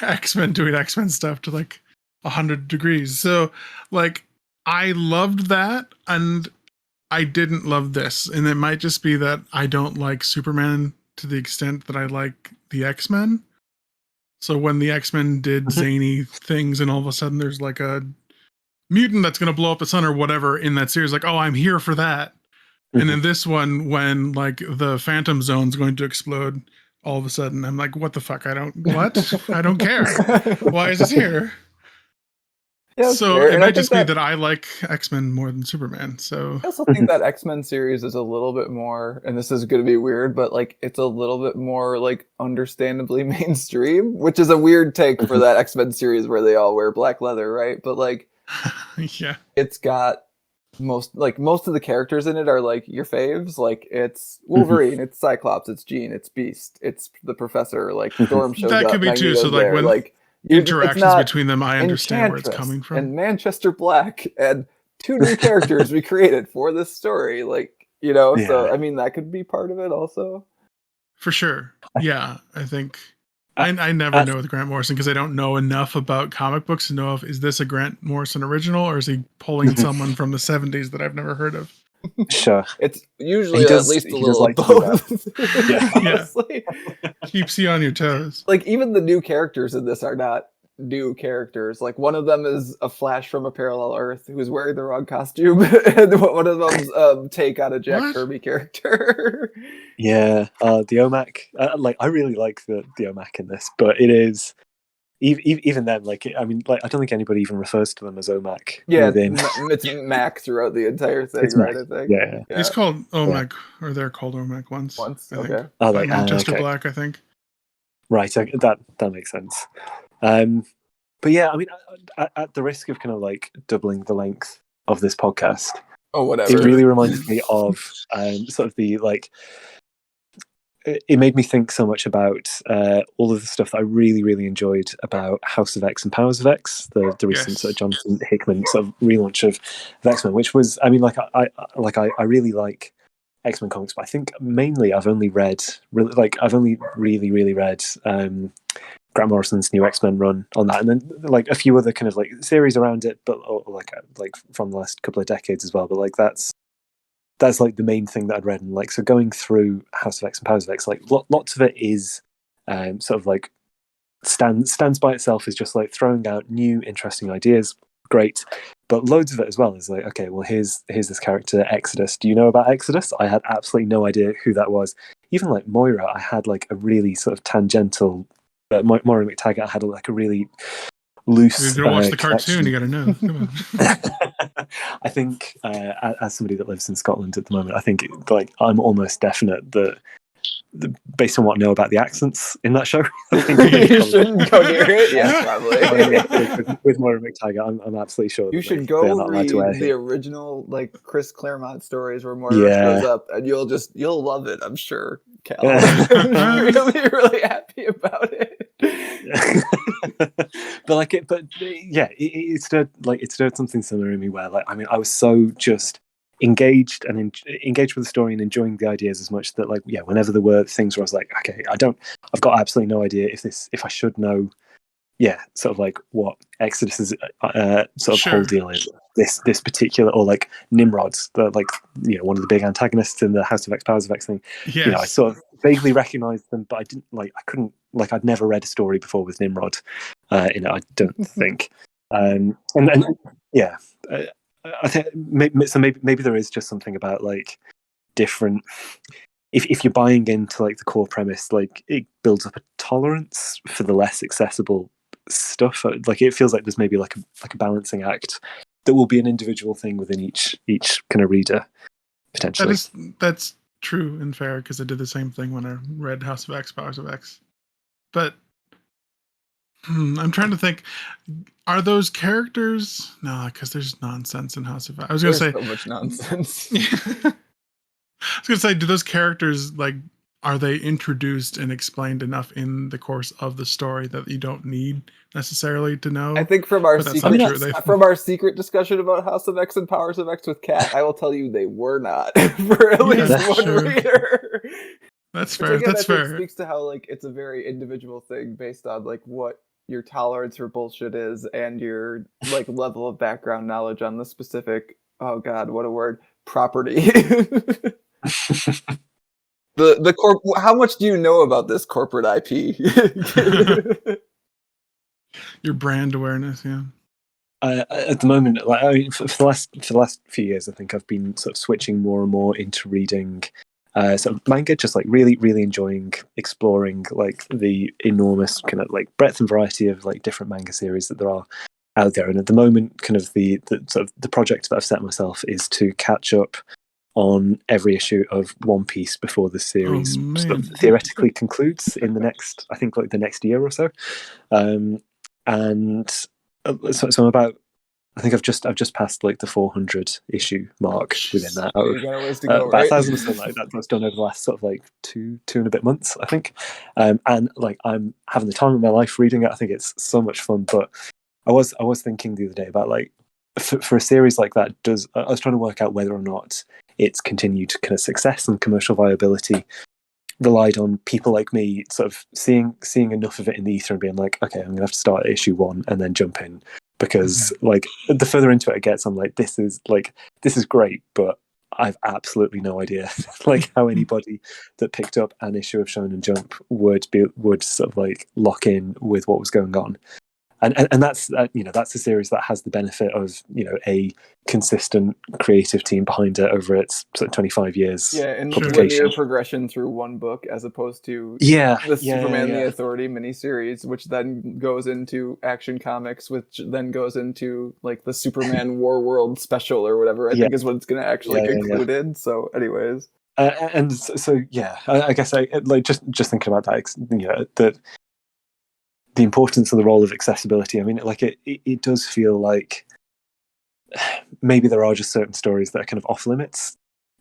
X-Men doing X-Men stuff to like 100 degrees. So like, I loved that and I didn't love this. And it might just be that I don't like Superman to the extent that I like the X-Men. So when the X-Men did zany things and all of a sudden there's like a mutant that's going to blow up the sun or whatever in that series, like, oh, I'm here for that. And then this one, when like the Phantom Zone's going to explode, all of a sudden I'm like, what the fuck? I don't care. Why is this here? Yeah, so fair. It might just be that I like X-Men more than Superman. So I also think that X-Men series is a little bit more, and this is going to be weird, but like it's a little bit more like understandably mainstream, which is a weird take for that X-Men series where they all wear black leather, right? But like, yeah, it's got most of the characters in it are like your faves. Like it's Wolverine, it's Cyclops, it's Jean, it's Beast, it's the Professor. Like Storm shows up. That could be too. So like when like interactions between them, I understand where it's coming from. And Manchester Black and 2 new characters we created for this story. Like, so I mean that could be part of it also. For sure. Yeah, I think I never know with Grant Morrison because I don't know enough about comic books to know if is this a Grant Morrison original or is he pulling someone from the 70s that I've never heard of. Sure. It's usually at least a little of both. Yeah. Honestly. Keeps you on your toes. Like, even the new characters in this are not new characters. Like, one of them is a Flash from a parallel Earth who's wearing the wrong costume, and one of them's take on a Jack Kirby character. Yeah, the OMAC. I really like the OMAC in this, but it is even then. Like, I mean, like, I don't think anybody even refers to them as OMAC. Yeah, it's Mac throughout the entire thing, it's right? Mac. I think. Yeah. He's called OMAC, or they're called OMAC once. I think. Okay. Oh, By Manchester okay. Black, I think. Right, that makes sense. But yeah, I mean, at the risk of kind of like doubling the length of this podcast, whatever. It really reminds me of sort of the like. It made me think so much about all of the stuff that I really, really enjoyed about House of X and Powers of X, the recent sort of Jonathan Hickman sort of relaunch of X-Men, which was, I mean, I really like X-Men comics, but I think mainly I've only really, really read Grant Morrison's new X-Men run on that, and then like a few other kind of like series around it, but like from the last couple of decades as well. But like that's like the main thing that I'd read, and like so going through House of X and Powers of X, like lots of it is sort of like stands by itself as just like throwing out new interesting ideas, great, but loads of it as well is like, okay, well here's this character Exodus. Do you know about Exodus? I had absolutely no idea who that was. Even like Moira, I had like a really sort of tangential. Moira McTaggart had like a really loose. You're gonna watch the cartoon. You got to know. Come on. I think, as somebody that lives in Scotland at the moment, I think like I'm almost definite that, based on what I know about the accents in that show, I think you shouldn't go near it. Yeah, probably. with Moira McTaggart, I'm absolutely sure. You should go read the original like Chris Claremont stories where Moira shows up, and you'll love it. I'm sure, Callum. You'll be really happy about it. It stirred something similar in me where, like, I mean, I was so just engaged with the story and enjoying the ideas as much that, like, yeah, whenever there were things where I was like, okay, I've got absolutely no idea if I should know, sort of like what Exodus's sort of whole deal is. This particular, or like Nimrod, the like, you know, one of the big antagonists in the House of X, Powers of X thing. Yes. You know, I sort of vaguely recognised them, but I didn't like. I couldn't like. I'd never read a story before with Nimrod. You know, I don't think. I think maybe there is just something about like different. If you're buying into like the core premise, like it builds up a tolerance for the less accessible stuff. Like it feels like there's maybe like a balancing act that will be an individual thing within each kind of reader potentially. That's true and fair, because I did the same thing when I read House of X, Powers of X. But I'm trying to think, are those characters? No, because there's nonsense in House of X. I was going to say so much nonsense. I was going to say, do those characters, like, are they introduced and explained enough in the course of the story that you don't need necessarily to know? I think from our secret discussion about House of X and Powers of X with Kat, I will tell you they were not for at least one reader. That's fair. Again, that's fair. It speaks to how like it's a very individual thing based on like what your tolerance for bullshit is and your like level of background knowledge on the specific. Oh God, what a word! Property. How much do you know about this corporate IP? Your brand awareness, yeah. At the moment, like, I mean, for the last few years, I think I've been sort of switching more and more into reading sort of manga, just like really, really enjoying exploring like the enormous kind of like breadth and variety of like different manga series that there are out there. And at the moment, kind of the sort of the project that I've set myself is to catch up on every issue of One Piece before the series sort of theoretically concludes in the next, I think, like the next year or so. And so I'm about, I think I've just passed like the 400 issue mark within that. About 1,000 or something like that. That's done over the last sort of like two and a bit months, I think. And like I'm having the time of my life reading it. I think it's so much fun. But I was thinking the other day about like for a series like that, I was trying to work out whether or not it's continued kind of success and commercial viability relied on people like me sort of seeing enough of it in the ether and being like, okay, I'm gonna have to start at issue 1 and then jump in, because like the further into it gets, I'm like, this is great, but I've absolutely no idea like how anybody that picked up an issue of Shonen Jump would sort of like lock in with what was going on. And that's that's a series that has the benefit of a consistent creative team behind it over its sort of 25 years. Yeah, and publication. linear progression through one book, as opposed to the Superman the Authority miniseries, which then goes into Action Comics, which then goes into like the Superman War World special or whatever. I think is what it's going to actually conclude in. So, anyways, and so I guess I like just thinking about that. That the importance of the role of accessibility. I mean, like it does feel like maybe there are just certain stories that are kind of off limits,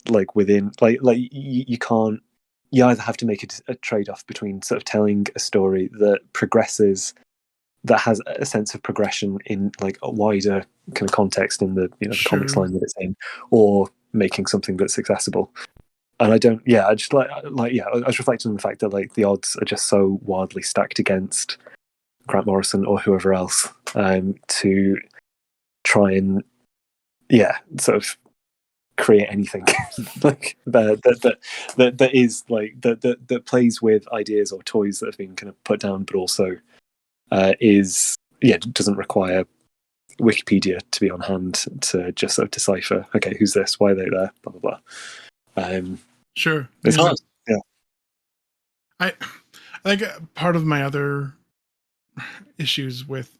like within like you can't. You either have to make a trade-off between sort of telling a story that progresses, that has a sense of progression in like a wider kind of context in the the comics line that it's in, or making something that's accessible. And I don't. Yeah, I just I was reflecting on the fact that like the odds are just so wildly stacked against Grant Morrison or whoever else to try and sort of create anything like that is like that plays with ideas or toys that have been kind of put down, but also doesn't require Wikipedia to be on hand to just sort of decipher, okay, who's this, why are they there, blah blah blah. Sure, it's hard. I think part of my other issues with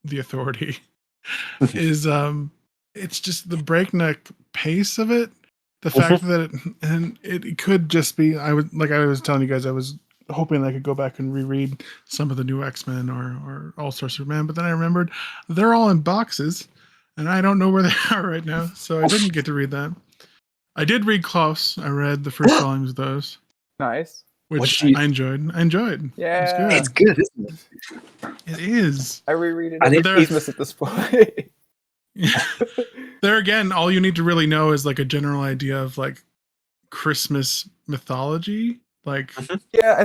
the Authority is it's just the breakneck pace of it. The fact that it could just be, I was telling you guys, I was hoping I could go back and reread some of the new X-Men or All-Star Superman, but then I remembered they're all in boxes and I don't know where they are right now, so I didn't get to read that. I did read Klaus. I read the first volumes of those. Nice. Which I enjoyed. Yeah. It's good, isn't it? It is. I reread it every Christmas at this point. There again, all you need to really know is like a general idea of like Christmas mythology. Like, I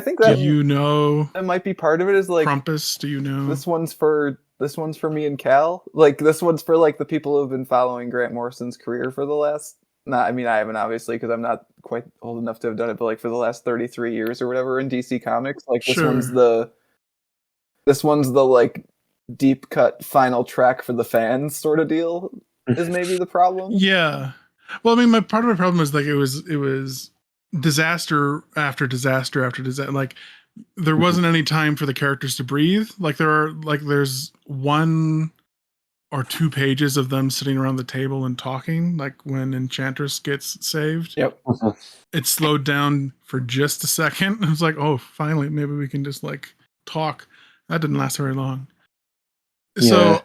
think that that might be part of it. Is like Krampus. Do you know this one's for me and Cal? Like this one's for like the people who have been following Grant Morrison's career for the last. I haven't obviously because I'm not quite old enough to have done it, but like for the last 33 years or whatever in DC Comics, like this one's the like deep cut final track for the fans sort of deal is maybe the problem. Yeah. Well, I mean, part of my problem is like it was disaster after disaster after disaster. Like there wasn't any time for the characters to breathe. Like there's 1 or 2 pages of them sitting around the table and talking, like when Enchantress gets saved. Yep. It slowed down for just a second. I was like, oh, finally, maybe we can just like talk. That didn't last very long. So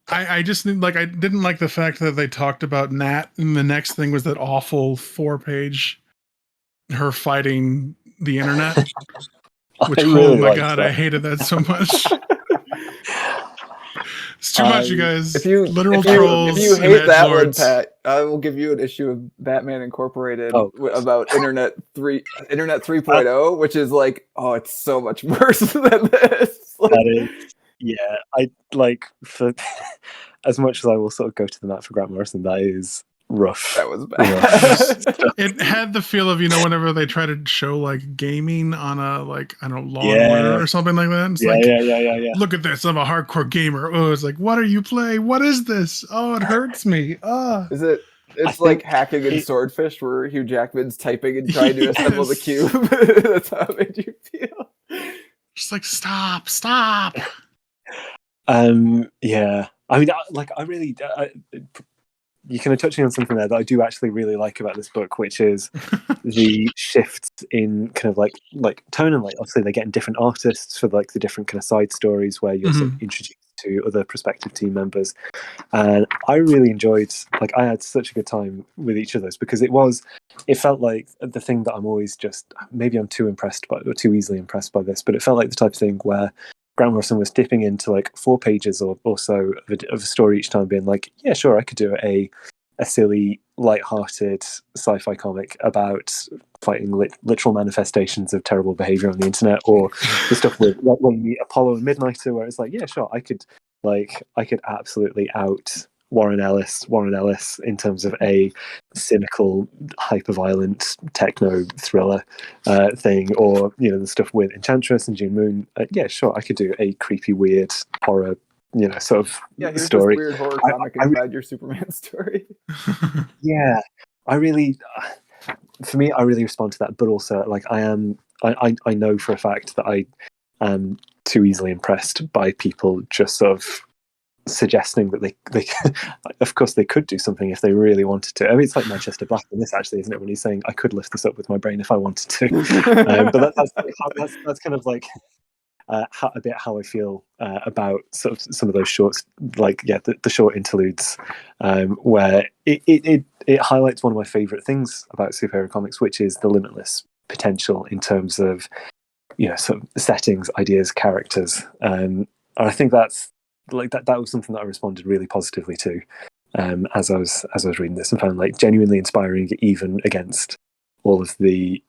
I just like, I didn't like the fact that they talked about Nat, and the next thing was that awful 4-page her fighting the internet. Which God, I hated that so much. It's too much, you guys. If you hate that one, Pat, I will give you an issue of Batman Incorporated about Internet 3.0, which is like, it's so much worse than this. That is, I like for as much as I will sort of go to the mat for Grant Morrison, that is rough. That was bad. It had the feel of, whenever they try to show like gaming on a like, I don't know, Law and Order or something like that. It's yeah. Look at this, I'm a hardcore gamer. Oh, it's like, what are you playing? What is this? Oh, it hurts me. Is it? It's like hacking in Swordfish, where Hugh Jackman's typing and trying to assemble the cube. That's how it made you feel. Just like stop. Yeah. I mean, I really. You kind of touching on something there that I do actually really like about this book, which is the shifts in kind of like tone, and like obviously they're getting different artists for like the different kind of side stories where you're sort of introduced to other prospective team members. And I really enjoyed, like I had such a good time with each of those, because it felt like the thing that I'm always just, maybe I'm too impressed by, or too easily impressed by this, but it felt like the type of thing where Grant Morrison was dipping into like 4 pages or so of a story each time, being like, yeah, sure, I could do a silly, light-hearted sci-fi comic about fighting literal manifestations of terrible behavior on the internet, or the stuff with when you meet Apollo and Midnighter, where it's like, yeah, sure, I could absolutely out Warren Ellis in terms of a cynical, hyper-violent techno thriller thing, or the stuff with Enchantress and June Moon. Yeah, sure, I could do a creepy, weird horror, sort of here's story. This weird horror comic inside your Superman story. Yeah, I really, for me, I really respond to that. But also, like, I know for a fact that I am too easily impressed by people just sort of suggesting that they of course they could do something if they really wanted to. I mean, it's like Manchester Black in this, actually, isn't it, when he's saying I could lift this up with my brain if I wanted to. But that's kind of like a bit how I feel about sort of some of those shorts, like the short interludes, where it highlights one of my favorite things about superhero comics, which is the limitless potential in terms of sort of settings, ideas, characters, and I think that's like that was something that I responded really positively to as I was reading this, and found like genuinely inspiring, even against all of the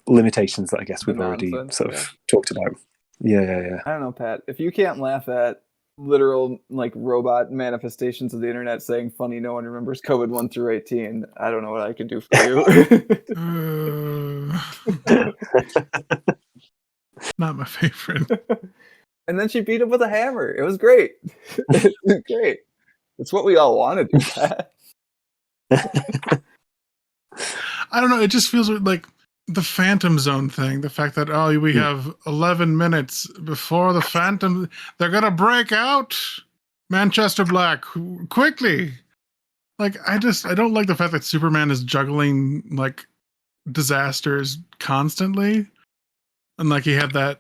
limitations that I guess we've already sort of talked about. Yeah. I don't know, Pat. If you can't laugh at literal like robot manifestations of the internet saying funny no one remembers COVID 1 through 18, I don't know what I can do for you. Not my favorite. And then she beat him with a hammer. It was great. It was great. It's what we all wanted to do, Pat. I don't know. It just feels like the Phantom Zone thing. The fact that, we have 11 minutes before the Phantom. They're going to break out. Manchester Black, quickly. Like, I don't like the fact that Superman is juggling, like, disasters constantly. And, like, he had that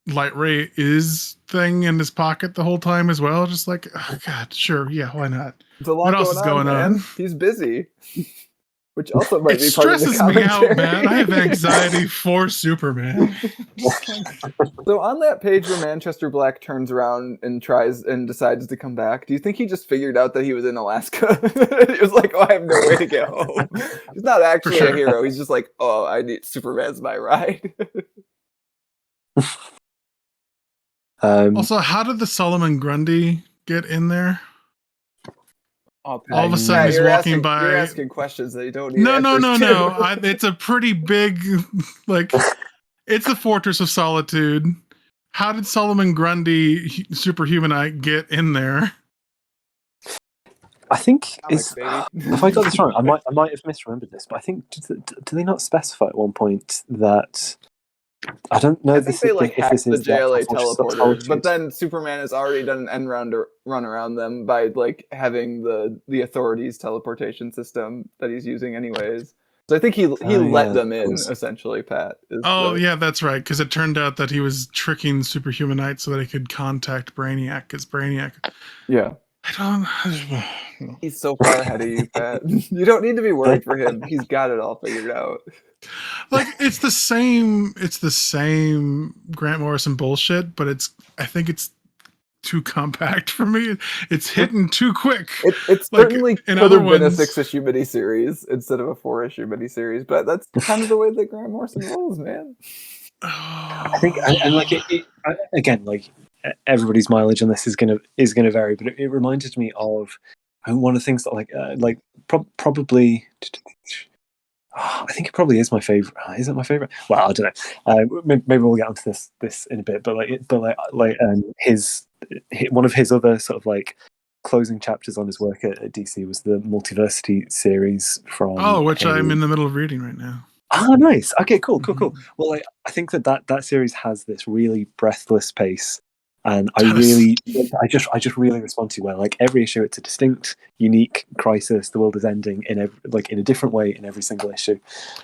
Light Ray is thing in his pocket the whole time as well. Just like, oh God, sure, yeah, why not? What else is going on? He's busy, which also might be part of the commentary. It stresses me out, man. I have anxiety for Superman. So on that page where Manchester Black turns around and tries and decides to come back, do you think he just figured out that he was in Alaska? He was like, I have no way to get home. He's not actually a hero. He's just like, I need Superman's my ride. Also, how did the Solomon Grundy get in there? All of a sudden, he's walking by. You're asking questions that you don't need. No. It's a pretty big, like, it's the Fortress of Solitude. How did Solomon Grundy, Superhumanite, get in there? I think if I got this wrong, I might have misremembered this, but I think do they not specify at one point that? I don't know. I think they hacked the JLA teleporters, but then Superman has already done an end run around them by like having the authorities' teleportation system that he's using anyways. So I think he let them in, essentially, Pat. Yeah, that's right, because it turned out that he was tricking Superhumanite so that he could contact Brainiac, because Brainiac... Yeah. He's so far ahead of you, Pat. You don't need to be worried for him. He's got it all figured out. Like, it's the same Grant Morrison bullshit, but I think it's too compact for me. It's hitting too quick. It certainly could have been a 6-issue miniseries instead of a 4-issue miniseries, but that's kind of the way that Grant Morrison rolls, man. I think, and like again, like everybody's mileage on this is gonna vary, but it reminded me of one of the things that probably. I think it probably is my favorite. Is it my favorite? Well, I don't know. Maybe we'll get onto this in a bit. But his one of his other sort of like closing chapters on his work at DC was the Multiversity series from. Which I'm in the middle of reading right now. Oh, nice. Okay, cool. Well, I think that series has this really breathless pace. And I just really respond to where like every issue it's a distinct, unique crisis. The world is ending in a different way in every single issue.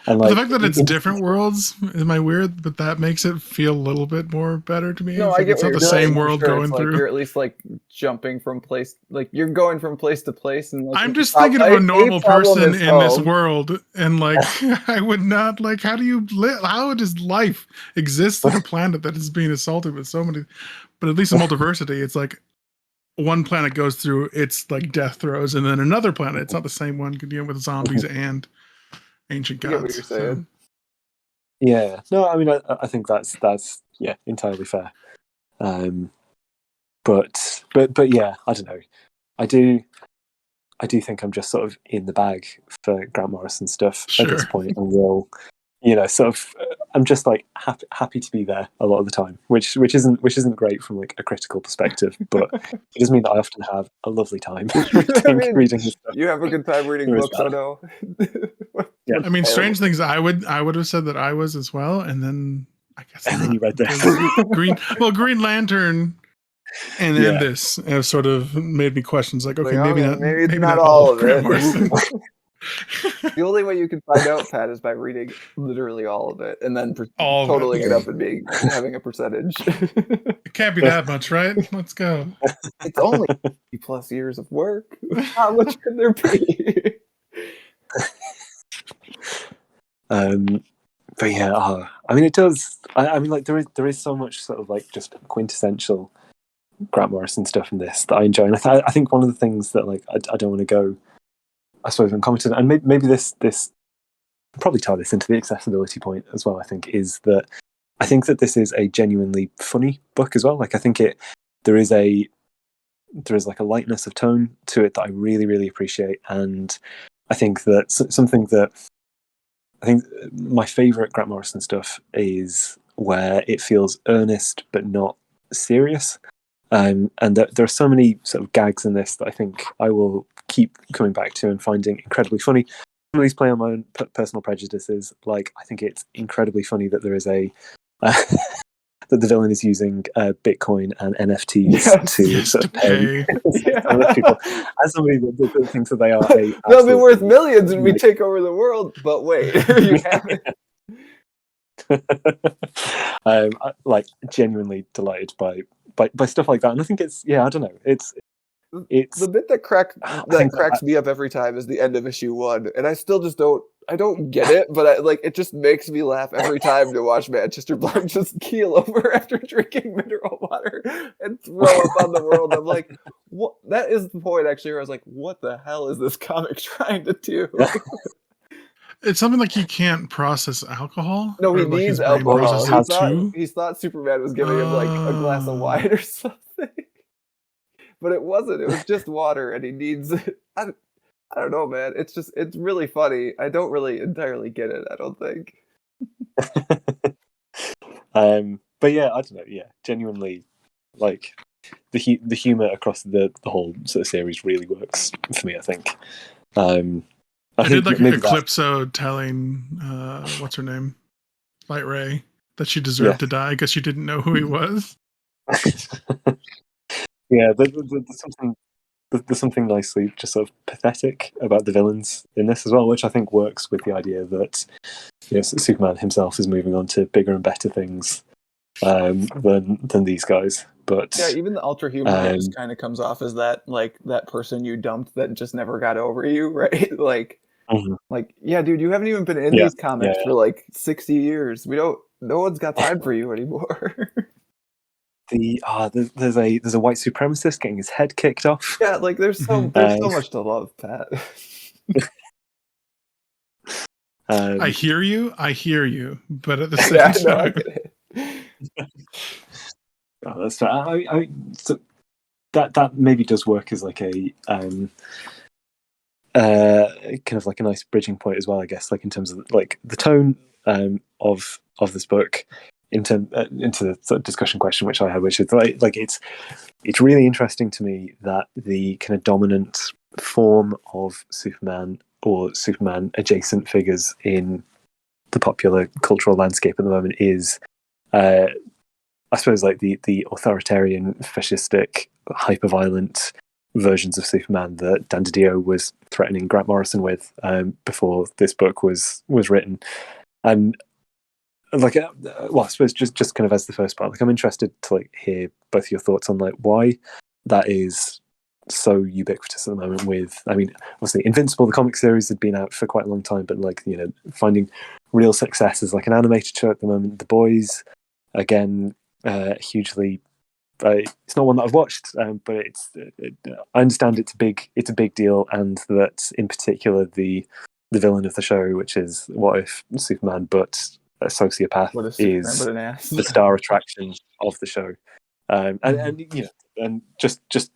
And like the fact that it's different worlds, am I weird? But that makes it feel a little bit more better to me. No, I get it's not the same world going through. You're at least like jumping from place, like you're going from place to place. And like, I'm just thinking of a normal person in this world, and like I would not like. How do you live? How does life exist on a planet that is being assaulted with so many? But at least in Multiversity, it's like one planet goes through its like death throes, and then another planet. It's not the same one, dealing with zombies and ancient gods. I get what you're saying. Yeah, no, I mean, I think that's entirely fair. But yeah, I don't know. I do think I'm just sort of in the bag for Grant Morrison stuff at this Sure. point, and will, sort of. I'm just like happy to be there a lot of the time, which isn't great from like a critical perspective, but it does mean that I often have a lovely time reading his stuff. You have a good time reading books, I know. Yeah. I mean, strange things. I would have said that I was as well, and then I guess. And then you read this. Green Lantern, and then this have sort of made me question. It's like, okay, maybe not all of Grant Morrison. The only way you can find out, Pat, is by reading literally all of it and then totaling it up and having a percentage. It can't be that much, right? Let's go. It's only 50+ years of work. How much can there be? But yeah, I mean, it does. I mean, like there is so much sort of like just quintessential Grant Morrison stuff in this that I enjoy, and I think one of the things that like I don't want to go, I suppose, uncommented, and maybe this I'll probably tie this into the accessibility point as well. I think that this is a genuinely funny book as well. Like I think there is like a lightness of tone to it that I really, really appreciate, and I think that something that I think my favourite Grant Morrison stuff is where it feels earnest but not serious. And there are so many sort of gags in this that I think I will keep coming back to and finding incredibly funny. Some of these play on my own personal prejudices. Like, I think it's incredibly funny that there is that the villain is using Bitcoin and NFTs to sort of pay other people. As somebody that thinks that they are they'll be worth millions when we take over the world. But wait, you haven't. Like genuinely delighted by stuff like that, and I think it's I don't know, it's the bit that cracks me up every time is the end of issue 1, and I still just don't get it, but it just makes me laugh every time to watch Manchester Black just keel over after drinking mineral water and throw up on the world. I'm like, what? That is the point actually where I was like, what the hell is this comic trying to do? It's something like he can't process alcohol. No, he needs alcohol. He thought Superman was giving him like a glass of wine or something, but it wasn't. It was just water, and he needs it. I don't know, man. It's really funny. I don't really entirely get it, I don't think. But yeah, I don't know. Yeah, genuinely, like the humor across the whole sort of series really works for me, I think. I did like Eclipso telling what's her name, Light Ray, that she deserved to die because she didn't know who he was. Yeah, there's something nicely just sort of pathetic about the villains in this as well, which I think works with the idea that Superman himself is moving on to bigger and better things than these guys. But yeah, even the Ultra Human just kind of comes off as that person you dumped that just never got over you, right? Yeah, dude, you haven't even been in these comics for like 60 years. No one's got time for you anymore. There's a white supremacist getting his head kicked off. Yeah, like there's so much to love, Pat. I hear you, but at the same time, that's fair. So that maybe does work as like a kind of like a nice bridging point as well, I guess. Like in terms of like the tone of this book. Into the sort of discussion question which I had, which is like it's really interesting to me that the kind of dominant form of Superman or Superman adjacent figures in the popular cultural landscape at the moment is I suppose like the authoritarian, fascistic, hyper-violent versions of Superman that Dan DiDio was threatening Grant Morrison with before this book was written. And like, well, I suppose just kind of as the first part, like I'm interested to like hear both your thoughts on like why that is so ubiquitous at the moment. With, I mean, obviously Invincible, the comic series, had been out for quite a long time, but like finding real success as like an animated show at the moment. The Boys, again, hugely. It's not one that I've watched, but I understand it's a big deal, and that in particular the villain of the show, which is What If Superman, but sociopath What a Superman, is but an ass. the star attraction of the show. And just oh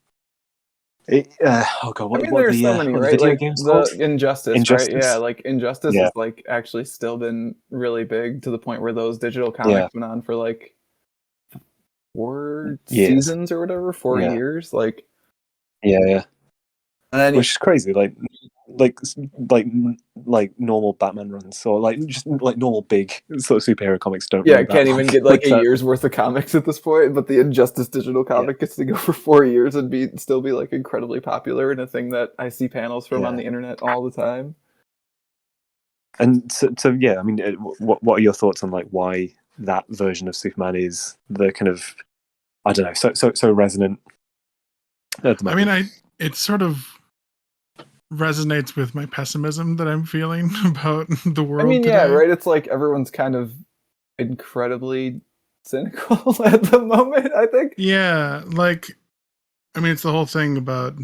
god, what, I mean, what there's the so many, what the right? video Like games the called? Injustice, right? Yeah, like Injustice Yeah. has like actually still been really big to the point where those digital Yeah. comics went on for like 4 Years. seasons or whatever, 4 Yeah. years, like. Yeah. And then Which is crazy, like normal Batman runs, or like just like normal big sort of superhero comics don't. yeah, run that can't long. even get like a that. year's worth of comics at this point, but the Injustice digital comic gets to go for 4 years and still be like incredibly popular and a thing that I see panels from on the internet all the time. And so yeah, I mean, what are your thoughts on like why that version of Superman is the kind of, I don't know, so resonant at the moment? I mean, it sort of resonates with my pessimism that I'm feeling about the world. I mean, today. yeah, right. It's like everyone's kind of incredibly cynical at the moment, I think. Yeah, like, I mean, it's the whole thing about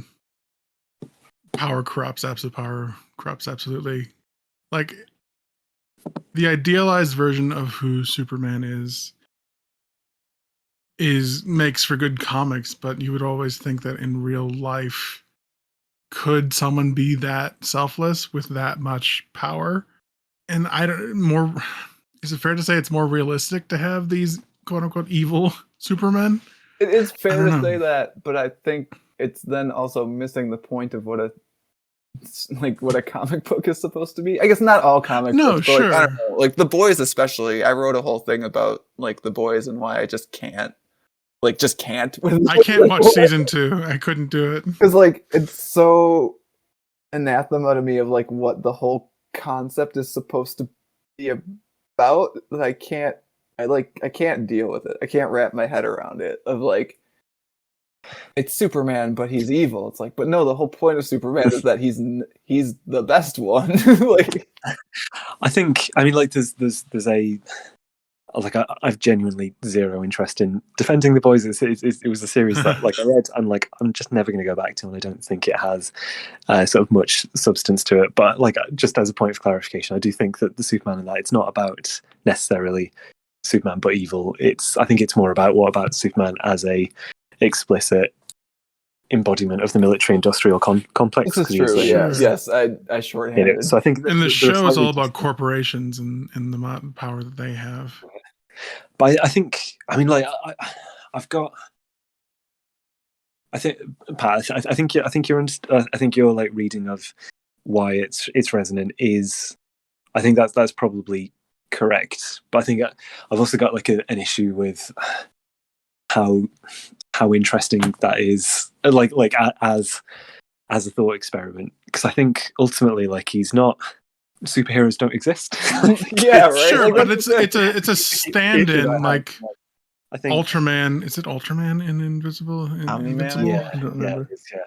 power corrupts, absolute power corrupts absolutely. Like, the idealized version of who Superman is makes for good comics, but you would always think that in real life, could someone be that selfless with that much power? And is it fair to say it's more realistic to have these quote unquote evil Supermen? It is fair to say that, but I think it's then also missing the point of what a comic book is supposed to be. I guess not all comic books, but like, I don't know, like The Boys especially. I wrote a whole thing about like The Boys and why I just can't. I can't watch season 2. I couldn't do it because like it's so anathema to me of like what the whole concept is supposed to be about that I can't deal with it. I can't wrap my head around it. Of like, it's Superman, but he's evil. It's like, but no, the whole point of Superman is that he's the best one. Like, I mean, like there's a. Like I've genuinely zero interest in defending The Boys. It was a series that like I read and like I'm just never going to go back to, and I don't think it has sort of much substance to it. But like just as a point of clarification, I do think that the Superman in that, it's not about necessarily Superman but evil. I think it's more about what about Superman as a explicit embodiment of the military-industrial complex. This is true. Yeah. Yes, I shorthanded. So I think, and the show is all about corporations and the power that they have. But I think, I mean, like I think, Pat, I think your like reading of why it's resonant is, I think that's probably correct. But I think I've also got like an issue with how interesting that is, like as a thought experiment, because I think ultimately, like, he's not. Superheroes don't exist. Yeah, right. Sure, like, but it's a stand-in. Like, I think Ultraman, is it Ultraman in Invisible? Omni-Man? Yeah, I don't remember. Yeah.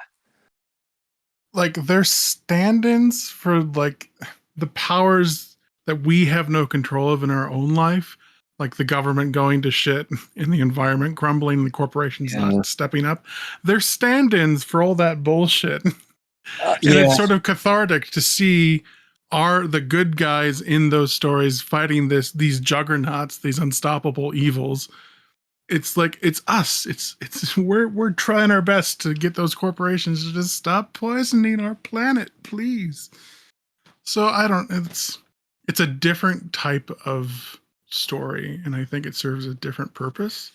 Like, they're stand-ins for like the powers that we have no control of in our own life. Like the government going to shit and the environment crumbling, the corporations not stepping up. They're stand-ins for all that bullshit. And it's sort of cathartic to see the good guys in those stories fighting these juggernauts, these unstoppable evils. It's like, it's us. It's we're trying our best to get those corporations to just stop poisoning our planet, please. So it's a different type of story, and I think it serves a different purpose.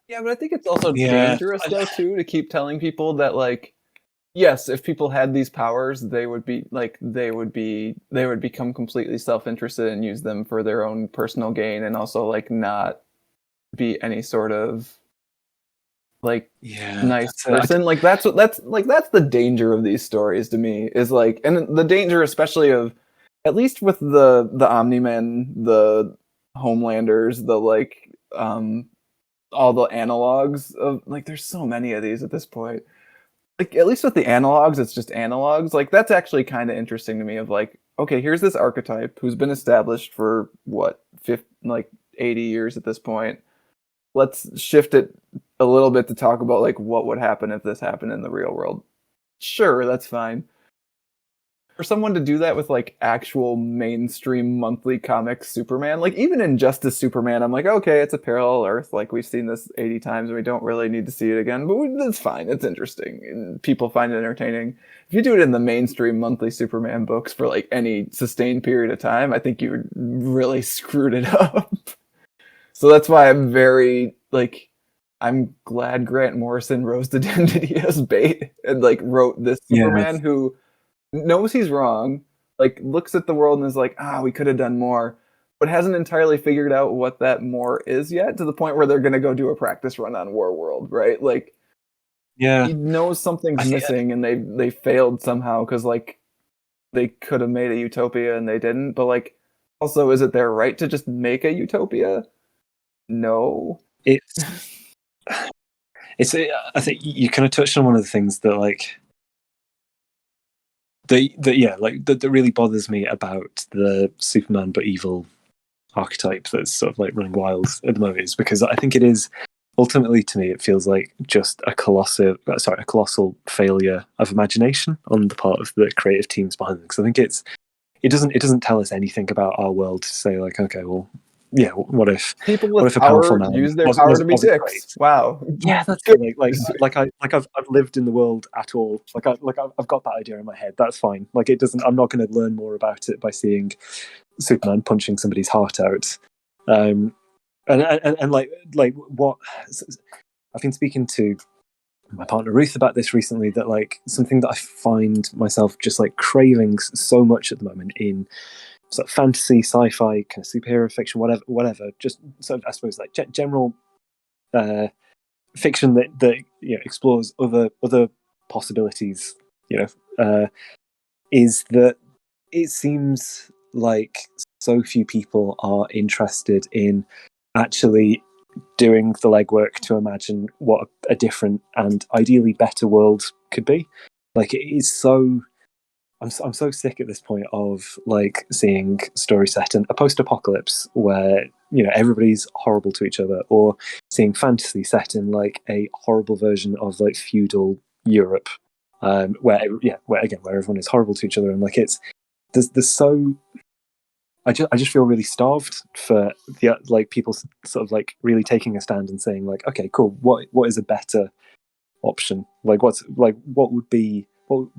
Yeah, but I think it's also dangerous though too to keep telling people that, like, yes, if people had these powers, they would become completely self-interested and use them for their own personal gain, and also like not be any sort of like nice person. Like that's the danger of these stories to me, is like, and the danger especially of, at least with the Omni-Men, the Homelanders, the like all the analogs of, like, there's so many of these at this point. Like, at least with the analogs, it's just analogs. Like, that's actually kind of interesting to me, of like, okay, here's this archetype who's been established for what, 80 years at this point. Let's shift it a little bit to talk about like what would happen if this happened in the real world. Sure, that's fine. for someone to do that with like actual mainstream monthly comics Superman, like even Injustice Superman, I'm like, okay, it's a parallel Earth. Like we've seen this 80 times and we don't really need to see it again, but it's fine. It's interesting and people find it entertaining. If you do it in the mainstream monthly Superman books for like any sustained period of time, I think you really screwed it up. So that's why I'm very like, I'm glad Grant Morrison rose to identity as Bait and like wrote this Superman who knows he's wrong, like looks at the world and is like, we could have done more, but hasn't entirely figured out what that more is yet, to the point where they're going to go do a practice run on War World, right? Like, he knows something's missing and they failed somehow because like they could have made a utopia and they didn't, but like also, is it their right to just make a utopia? No. I think you kind of touched on one of the things that like that really bothers me about the Superman but evil archetype that's sort of like running wild at the moment, is because I think it is ultimately, to me, it feels like just a colossal failure of imagination on the part of the creative teams behind it. Because I think it doesn't tell us anything about our world to say like, okay, well, yeah, what if people with what if a power powerful man use their power to be dicks? Wow. Yeah, that's good. I've lived in the world at all. I've got that idea in my head. That's fine. Like it doesn't. I'm not going to learn more about it by seeing Superman punching somebody's heart out. And like what I've been speaking to my partner Ruth about this recently, that like something that I find myself just like craving so much at the moment in sort of fantasy, sci-fi, kind of superhero fiction, whatever. Just sort of, I suppose, like general fiction that explores other possibilities. Is that it seems like so few people are interested in actually doing the legwork to imagine what a different and ideally better world could be. Like it is so. I'm so sick at this point of like seeing story set in a post-apocalypse where everybody's horrible to each other, or seeing fantasy set in like a horrible version of like feudal Europe, where everyone is horrible to each other, and like there's so. I just feel really starved for the like people sort of like really taking a stand and saying like, okay, cool, what is a better option? Like what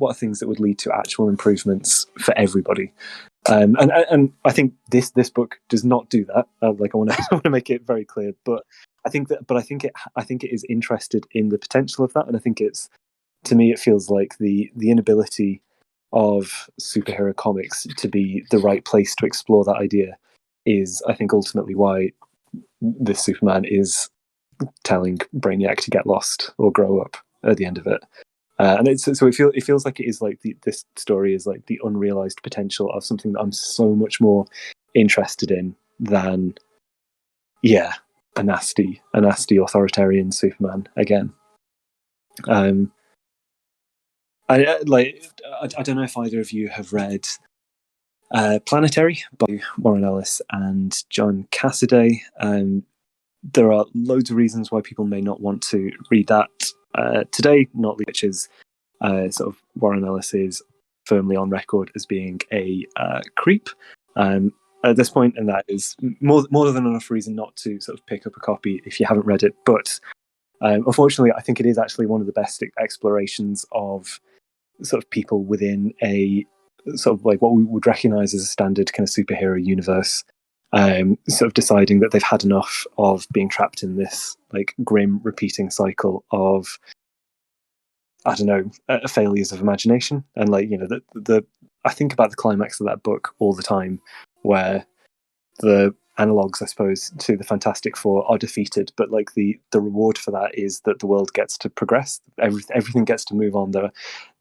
are things that would lead to actual improvements for everybody? And I think this book does not do that. I want to make it very clear. But I think it is interested in the potential of that, and I think to me it feels like the inability of superhero comics to be the right place to explore that idea is, I think, ultimately why this Superman is telling Brainiac to get lost or grow up at the end of it. And it feels like it is like this story is like the unrealized potential of something that I'm so much more interested in than a nasty authoritarian Superman again. I don't know if either of you have read Planetary by Warren Ellis and John Cassaday. There are loads of reasons why people may not want to read that today, not least which is sort of Warren Ellis is firmly on record as being a creep at this point, and that is more than enough reason not to sort of pick up a copy if you haven't read it. But unfortunately, I think it is actually one of the best explorations of sort of people within a sort of like what we would recognize as a standard kind of superhero universe, sort of deciding that they've had enough of being trapped in this like grim repeating cycle of, I don't know, failures of imagination. And like, I think about the climax of that book all the time, where the analogues, I suppose, to the Fantastic Four are defeated, but like the reward for that is that the world gets to progress. Everything gets to move on. The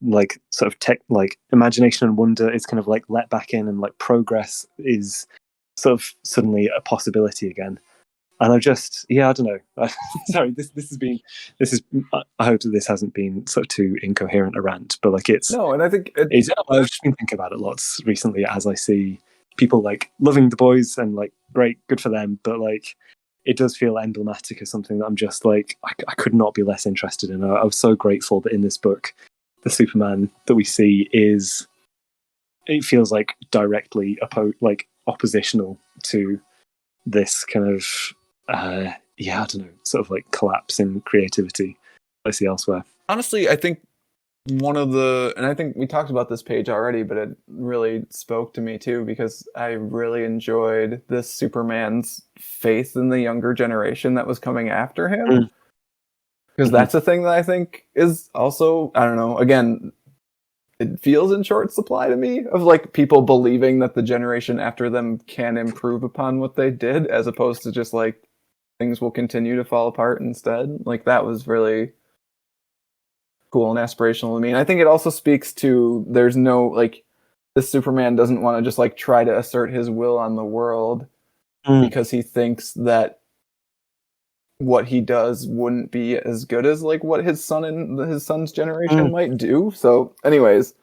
like sort of like imagination and wonder is kind of like let back in, and like progress is sort of suddenly a possibility again. And I don't know. Sorry, this is. I hope that this hasn't been sort of too incoherent a rant, but like no, and I think I've just been thinking about it lots recently as I see people like loving The Boys and like great, good for them, but like it does feel emblematic of something that I'm just like I could not be less interested in. I was so grateful that in this book, the Superman that we see is it feels like directly oppositional to this kind of I don't know, sort of like collapse in creativity I see elsewhere. Honestly, I think and I think we talked about this page already, but it really spoke to me too, because I really enjoyed this Superman's faith in the younger generation that was coming after him. Because that's a thing that I think is also, I don't know, again, it feels in short supply to me, of like people believing that the generation after them can improve upon what they did, as opposed to just like things will continue to fall apart instead. Like that was really cool and aspirational to me. And I think it also speaks to, there's no, like, this Superman doesn't want to just like try to assert his will on the world because he thinks that what he does wouldn't be as good as like what his son and his son's generation might do. So anyways,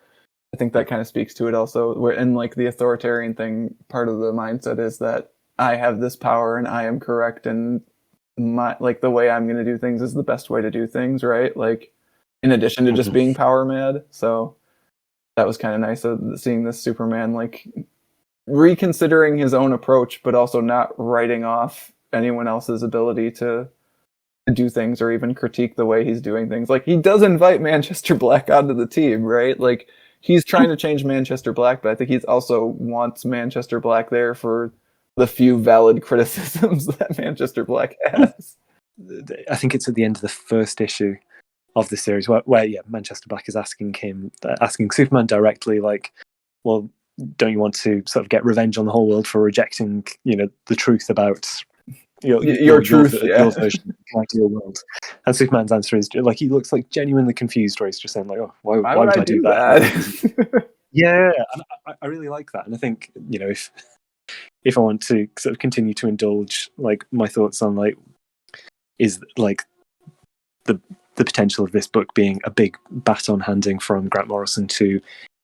I think that kind of speaks to it also. Where in like the authoritarian thing, part of the mindset is that I have this power and I am correct, and my like the way I'm going to do things is the best way to do things, right? Like in addition to just being power mad. So that was kind of nice of seeing this Superman like reconsidering his own approach, but also not writing off anyone else's ability to do things or even critique the way he's doing things. Like he does invite Manchester Black onto the team, right? Like he's trying to change Manchester Black, but I think he's also wants Manchester Black there for the few valid criticisms that Manchester Black has. I think it's at the end of the first issue of the series where Manchester Black is asking Superman directly, like, well, don't you want to sort of get revenge on the whole world for rejecting, the truth about your truth, your version of the ideal world? And Superman's answer is like, he looks like genuinely confused, where he's just saying like, oh, why would I do that? Yeah, and I really like that. And I think, if I want to sort of continue to indulge like my thoughts on like is like the potential of this book being a big baton handing from Grant Morrison to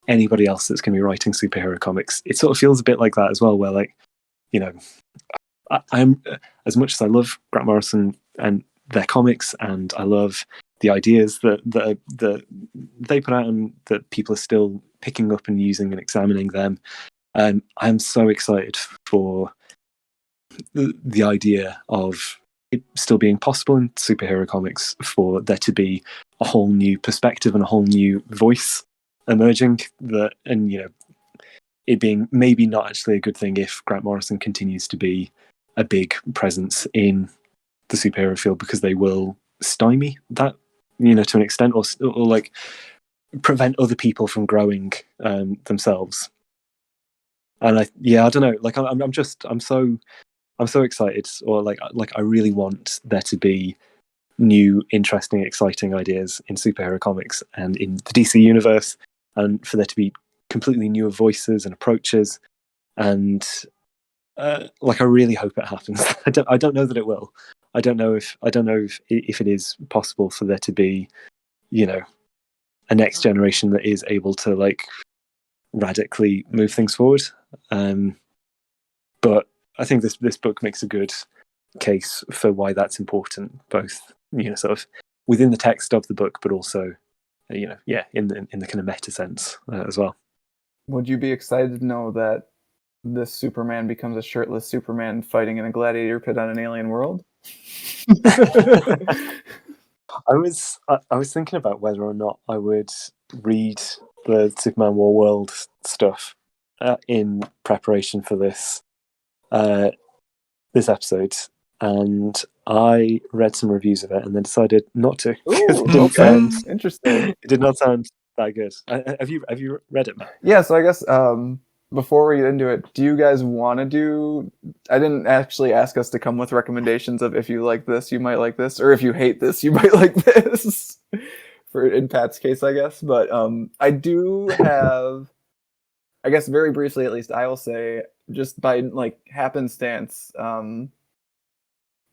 anybody else that's going to be writing superhero comics, it sort of feels a bit like that as well, where like, I'm as much as I love Grant Morrison and their comics, and I love the ideas that they put out and that people are still picking up and using and examining them. I'm so excited for the idea of it still being possible in superhero comics for there to be a whole new perspective and a whole new voice emerging, it being maybe not actually a good thing if Grant Morrison continues to be a big presence in the superhero field, because they will stymie that, to an extent, or like prevent other people from growing themselves. And I don't know, like I'm so excited, or like I really want there to be new, interesting, exciting ideas in superhero comics and in the DC universe, and for there to be completely new voices and approaches. And like I really hope it happens. I don't know that it will. I don't know if it is possible for there to be, a next generation that is able to like radically move things forward. But I think this book makes a good case for why that's important, both sort of within the text of the book, but also in the kind of meta sense as well. Would you be excited to know that this Superman becomes a shirtless Superman fighting in a gladiator pit on an alien world? I was thinking about whether or not I would read the Superman War World stuff in preparation for this episode, and I read some reviews of it and then decided not to. Interesting. It did not sound that good. Have you read it, Matt? Yeah, so I guess before we get into it, do you guys want to do... I didn't actually ask us to come with recommendations of if you like this, you might like this, or if you hate this, you might like this. In Pat's case, I guess. But I do have... I guess very briefly, at least, I will say, just by like happenstance, 2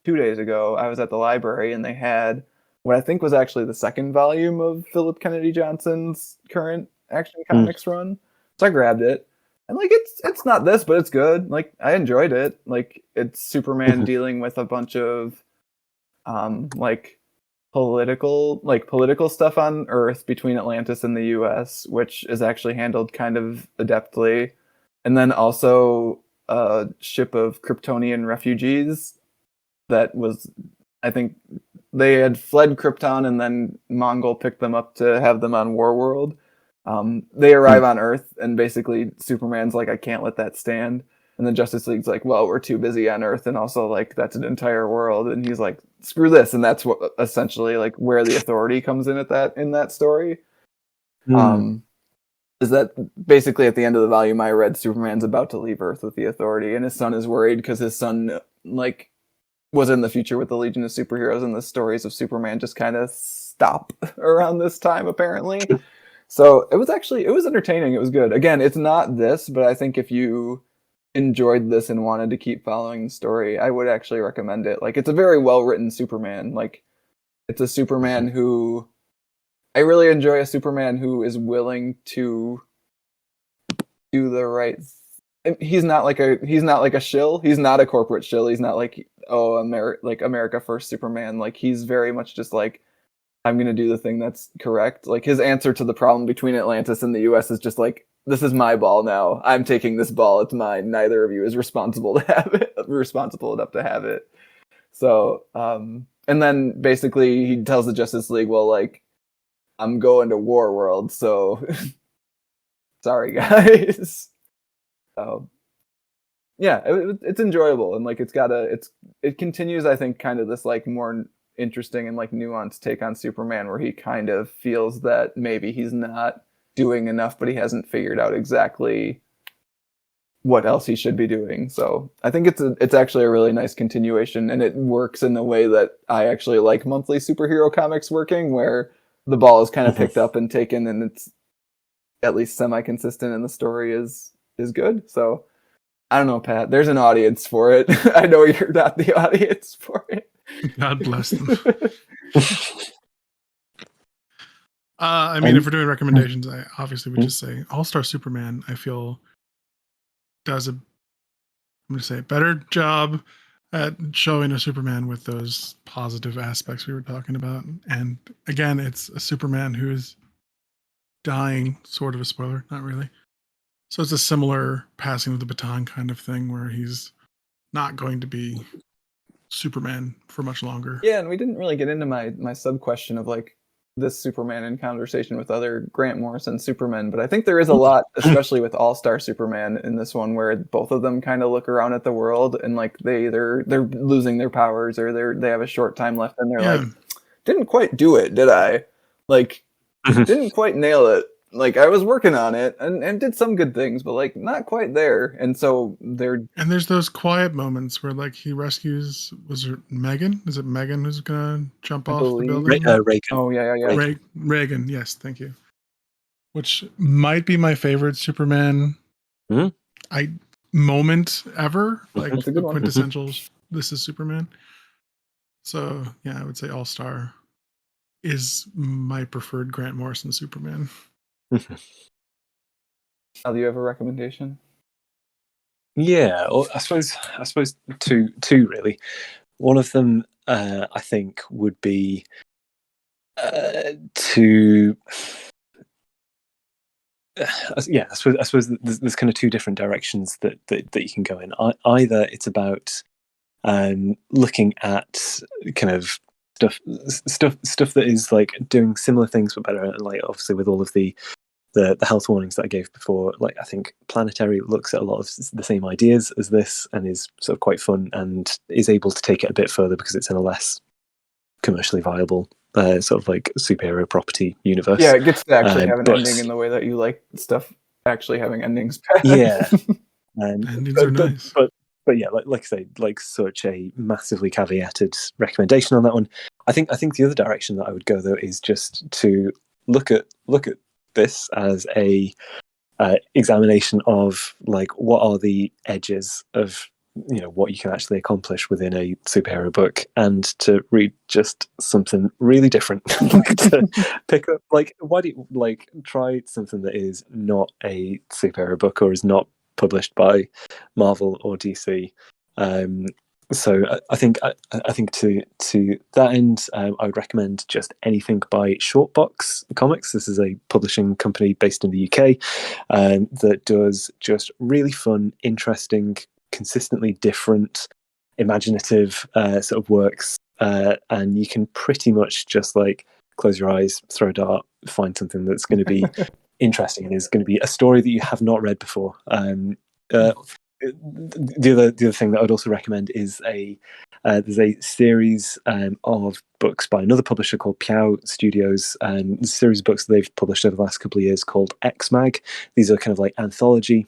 days ago, I was at the library and they had what I think was actually the second volume of Philip Kennedy Johnson's current Action Comics run. So I grabbed it. And like it's not this, but it's good. Like I enjoyed it. Like it's Superman dealing with a bunch of like political stuff on Earth between Atlantis and the US, which is actually handled kind of adeptly. And then also a ship of Kryptonian refugees that was, I think they had fled Krypton and then Mongol picked them up to have them on Warworld. They arrive on Earth and basically Superman's like, I can't let that stand. And the Justice League's like, well, we're too busy on Earth, and also like that's an entire world. And he's like, screw this, and that's what essentially like where the Authority comes in in that story. Is that basically at the end of the volume I read Superman's about to leave Earth with the Authority, and his son is worried because his son like was in the future with the Legion of Superheroes, and the stories of Superman just kind of stop around this time apparently. So it was entertaining. It was good. Again, it's not this, but I think if you enjoyed this and wanted to keep following the story, I would actually recommend it. Like, it's a very well written Superman. Like, it's a Superman who I really enjoy, a Superman who is willing to do the right he's not like a shill. He's not a corporate shill. He's not like, oh, America first Superman. Like, he's very much just like, I'm going to do the thing that's correct. Like, his answer to the problem between Atlantis and the US is just like, this is my ball now. I'm taking this ball. It's mine. Neither of you is responsible enough to have it. So, and then basically he tells the Justice League, well, like, I'm going to Warworld, so sorry, guys. So, yeah, it's enjoyable. And like, it continues, I think, kind of this like more interesting and like nuanced take on Superman, where he kind of feels that maybe he's not doing enough, but he hasn't figured out exactly what else he should be doing. So I think it's actually a really nice continuation, and it works in the way that I actually like monthly superhero comics working, where the ball is kind of picked up and taken, and it's at least semi-consistent, and the story is good. So I don't know, Pat, there's an audience for it. I know you're not the audience for it. God bless them. I mean, if we're doing recommendations, I obviously would just say All-Star Superman, I feel, does I'm going to say, a better job at showing a Superman with those positive aspects we were talking about. And again, it's a Superman who is dying, sort of a spoiler, not really. So it's a similar passing of the baton kind of thing, where he's not going to be Superman for much longer. Yeah, and we didn't really get into my sub question of like this Superman in conversation with other Grant Morrison Supermen, but I think there is a lot, especially with All-Star Superman in this one, where both of them kind of look around at the world and like they're losing their powers, or they have a short time left, and they're like, didn't quite do it, did I? Like, didn't quite nail it. Like, I was working on it and did some good things, but like not quite there. And so there's those quiet moments where like he rescues, was it Megan? Is it Megan who's gonna jump off the building? Reagan. Oh yeah. Reagan, yes, thank you. Which might be my favorite Superman moment ever. Like the quintessential this is Superman. So yeah, I would say All-Star is my preferred Grant Morrison Superman. Do you have a recommendation? Yeah, well, I suppose two really. One of them, I think, would be to. I suppose there's kind of two different directions that you can go in. Either it's about looking at kind of stuff that is like doing similar things but better, and like obviously with all of the health warnings that I gave before, like I think Planetary looks at a lot of the same ideas as this and is sort of quite fun and is able to take it a bit further because it's in a less commercially viable sort of like superhero property universe. Yeah, it gets to actually have an ending in the way that you like stuff actually having endings. Yeah, endings are nice. But yeah, like I say, like such a massively caveated recommendation on that one. I think the other direction that I would go though is just to look at this as a examination of like what are the edges of what you can actually accomplish within a superhero book, and to read just something really different. To pick up, like, why do you like try something that is not a superhero book or is not published by Marvel or DC, So I think to that end, I would recommend just anything by Shortbox Comics. This is a publishing company based in the UK that does just really fun, interesting, consistently different, imaginative sort of works, and you can pretty much just like close your eyes, throw a dart, find something that's going to be interesting and is going to be a story that you have not read before. The other thing that I would also recommend is there's a series of books by another publisher called Piao Studios, and a series of books that they've published over the last couple of years called X-Mag. These are kind of like anthology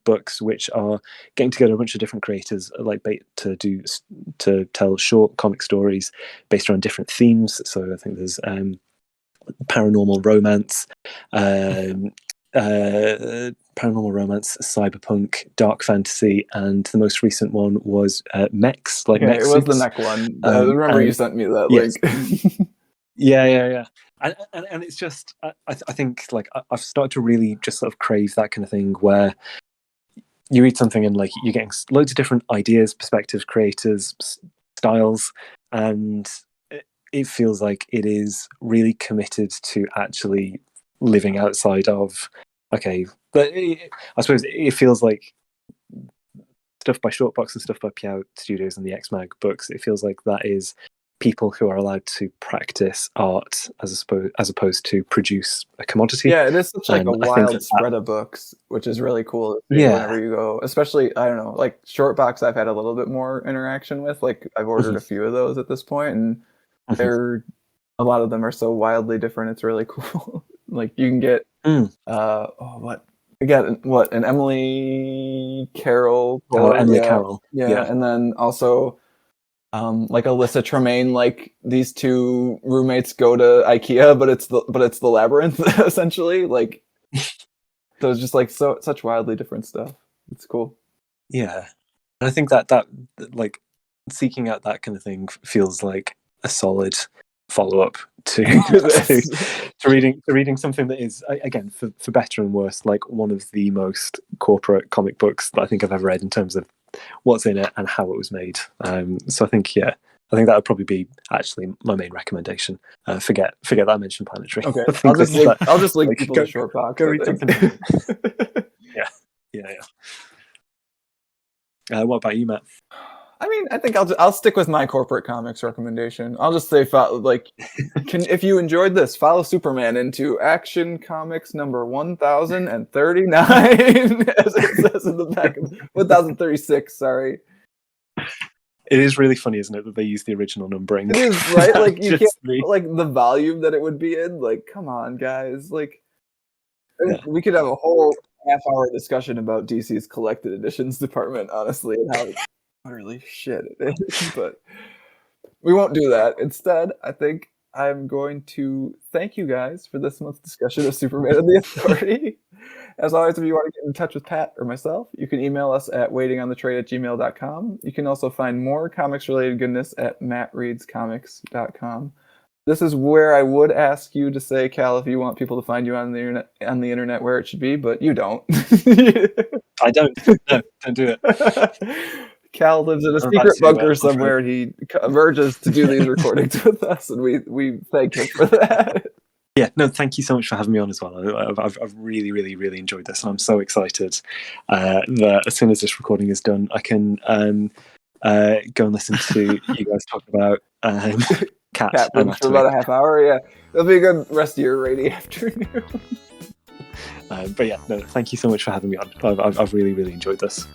books which are getting together a bunch of different creators like to tell short comic stories based around different themes. So I think there's paranormal romance, cyberpunk, dark fantasy, and the most recent one was mechs, like mech it was the mech one. I remember you sent me that link. Yeah. And it's just, I think like I've started to really just sort of crave that kind of thing where you read something and like you're getting loads of different ideas, perspectives, creators, styles, and it feels like it is really committed to actually living outside of, okay, but I suppose it feels like stuff by Shortbox and stuff by Piao Studios and the X-Mag books, it feels like that is people who are allowed to practice art as opposed to produce a commodity. Yeah, it is such like a wild spread of books, which is really cool to see whenever you go. Especially, I don't know, like Shortbox I've had a little bit more interaction with. Like I've ordered a few of those at this point, and they're a lot of them are so wildly different. It's really cool. Like you can get an Emily Carroll. Emily Carroll. Yeah, and then also like Alyssa Tremaine, like these two roommates go to IKEA, but it's the labyrinth essentially. Like so it's just like such wildly different stuff. It's cool. Yeah, and I think that like seeking out that kind of thing feels like a solid follow-up to reading something that is, again, for better and worse, like one of the most corporate comic books that I think I've ever read in terms of what's in it and how it was made. So I think that would probably be actually my main recommendation. Forget that I mentioned Planetary. Okay, I'll just link people to Shortbox. Go read something. Yeah. What about you, Matt? I mean, I think I'll stick with my corporate comics recommendation. I'll just say, if you enjoyed this, follow Superman into Action Comics number 1039, as it says in the back of 1036. Sorry. It is really funny, isn't it, that they use the original numbering? It is, right? Like you can't like the volume that it would be in. Like, come on, guys! Like, we could have a whole half-hour discussion about DC's collected editions department, honestly, and how utterly shit it is, but we won't do that. Instead, I think I'm going to thank you guys for this month's discussion of Superman and the Authority. As always, if you want to get in touch with Pat or myself, you can email us at waitingonthetrade@gmail.com. You can also find more comics-related goodness at mattreadscomics.com. This is where I would ask you to say, Cal, if you want people to find you on the internet where it should be, but you don't. I don't. No, don't do it. Cal lives in a secret bunker somewhere, and he emerges to do these recordings with us, and we thank him for that. Yeah, no, thank you so much for having me on as well. I've really, really, really enjoyed this, and I'm so excited that as soon as this recording is done, I can go and listen to you guys talk about Cat for about a half hour. Yeah, it'll be a good rest of your rainy afternoon. But yeah, no, thank you so much for having me on. I've really, really enjoyed this.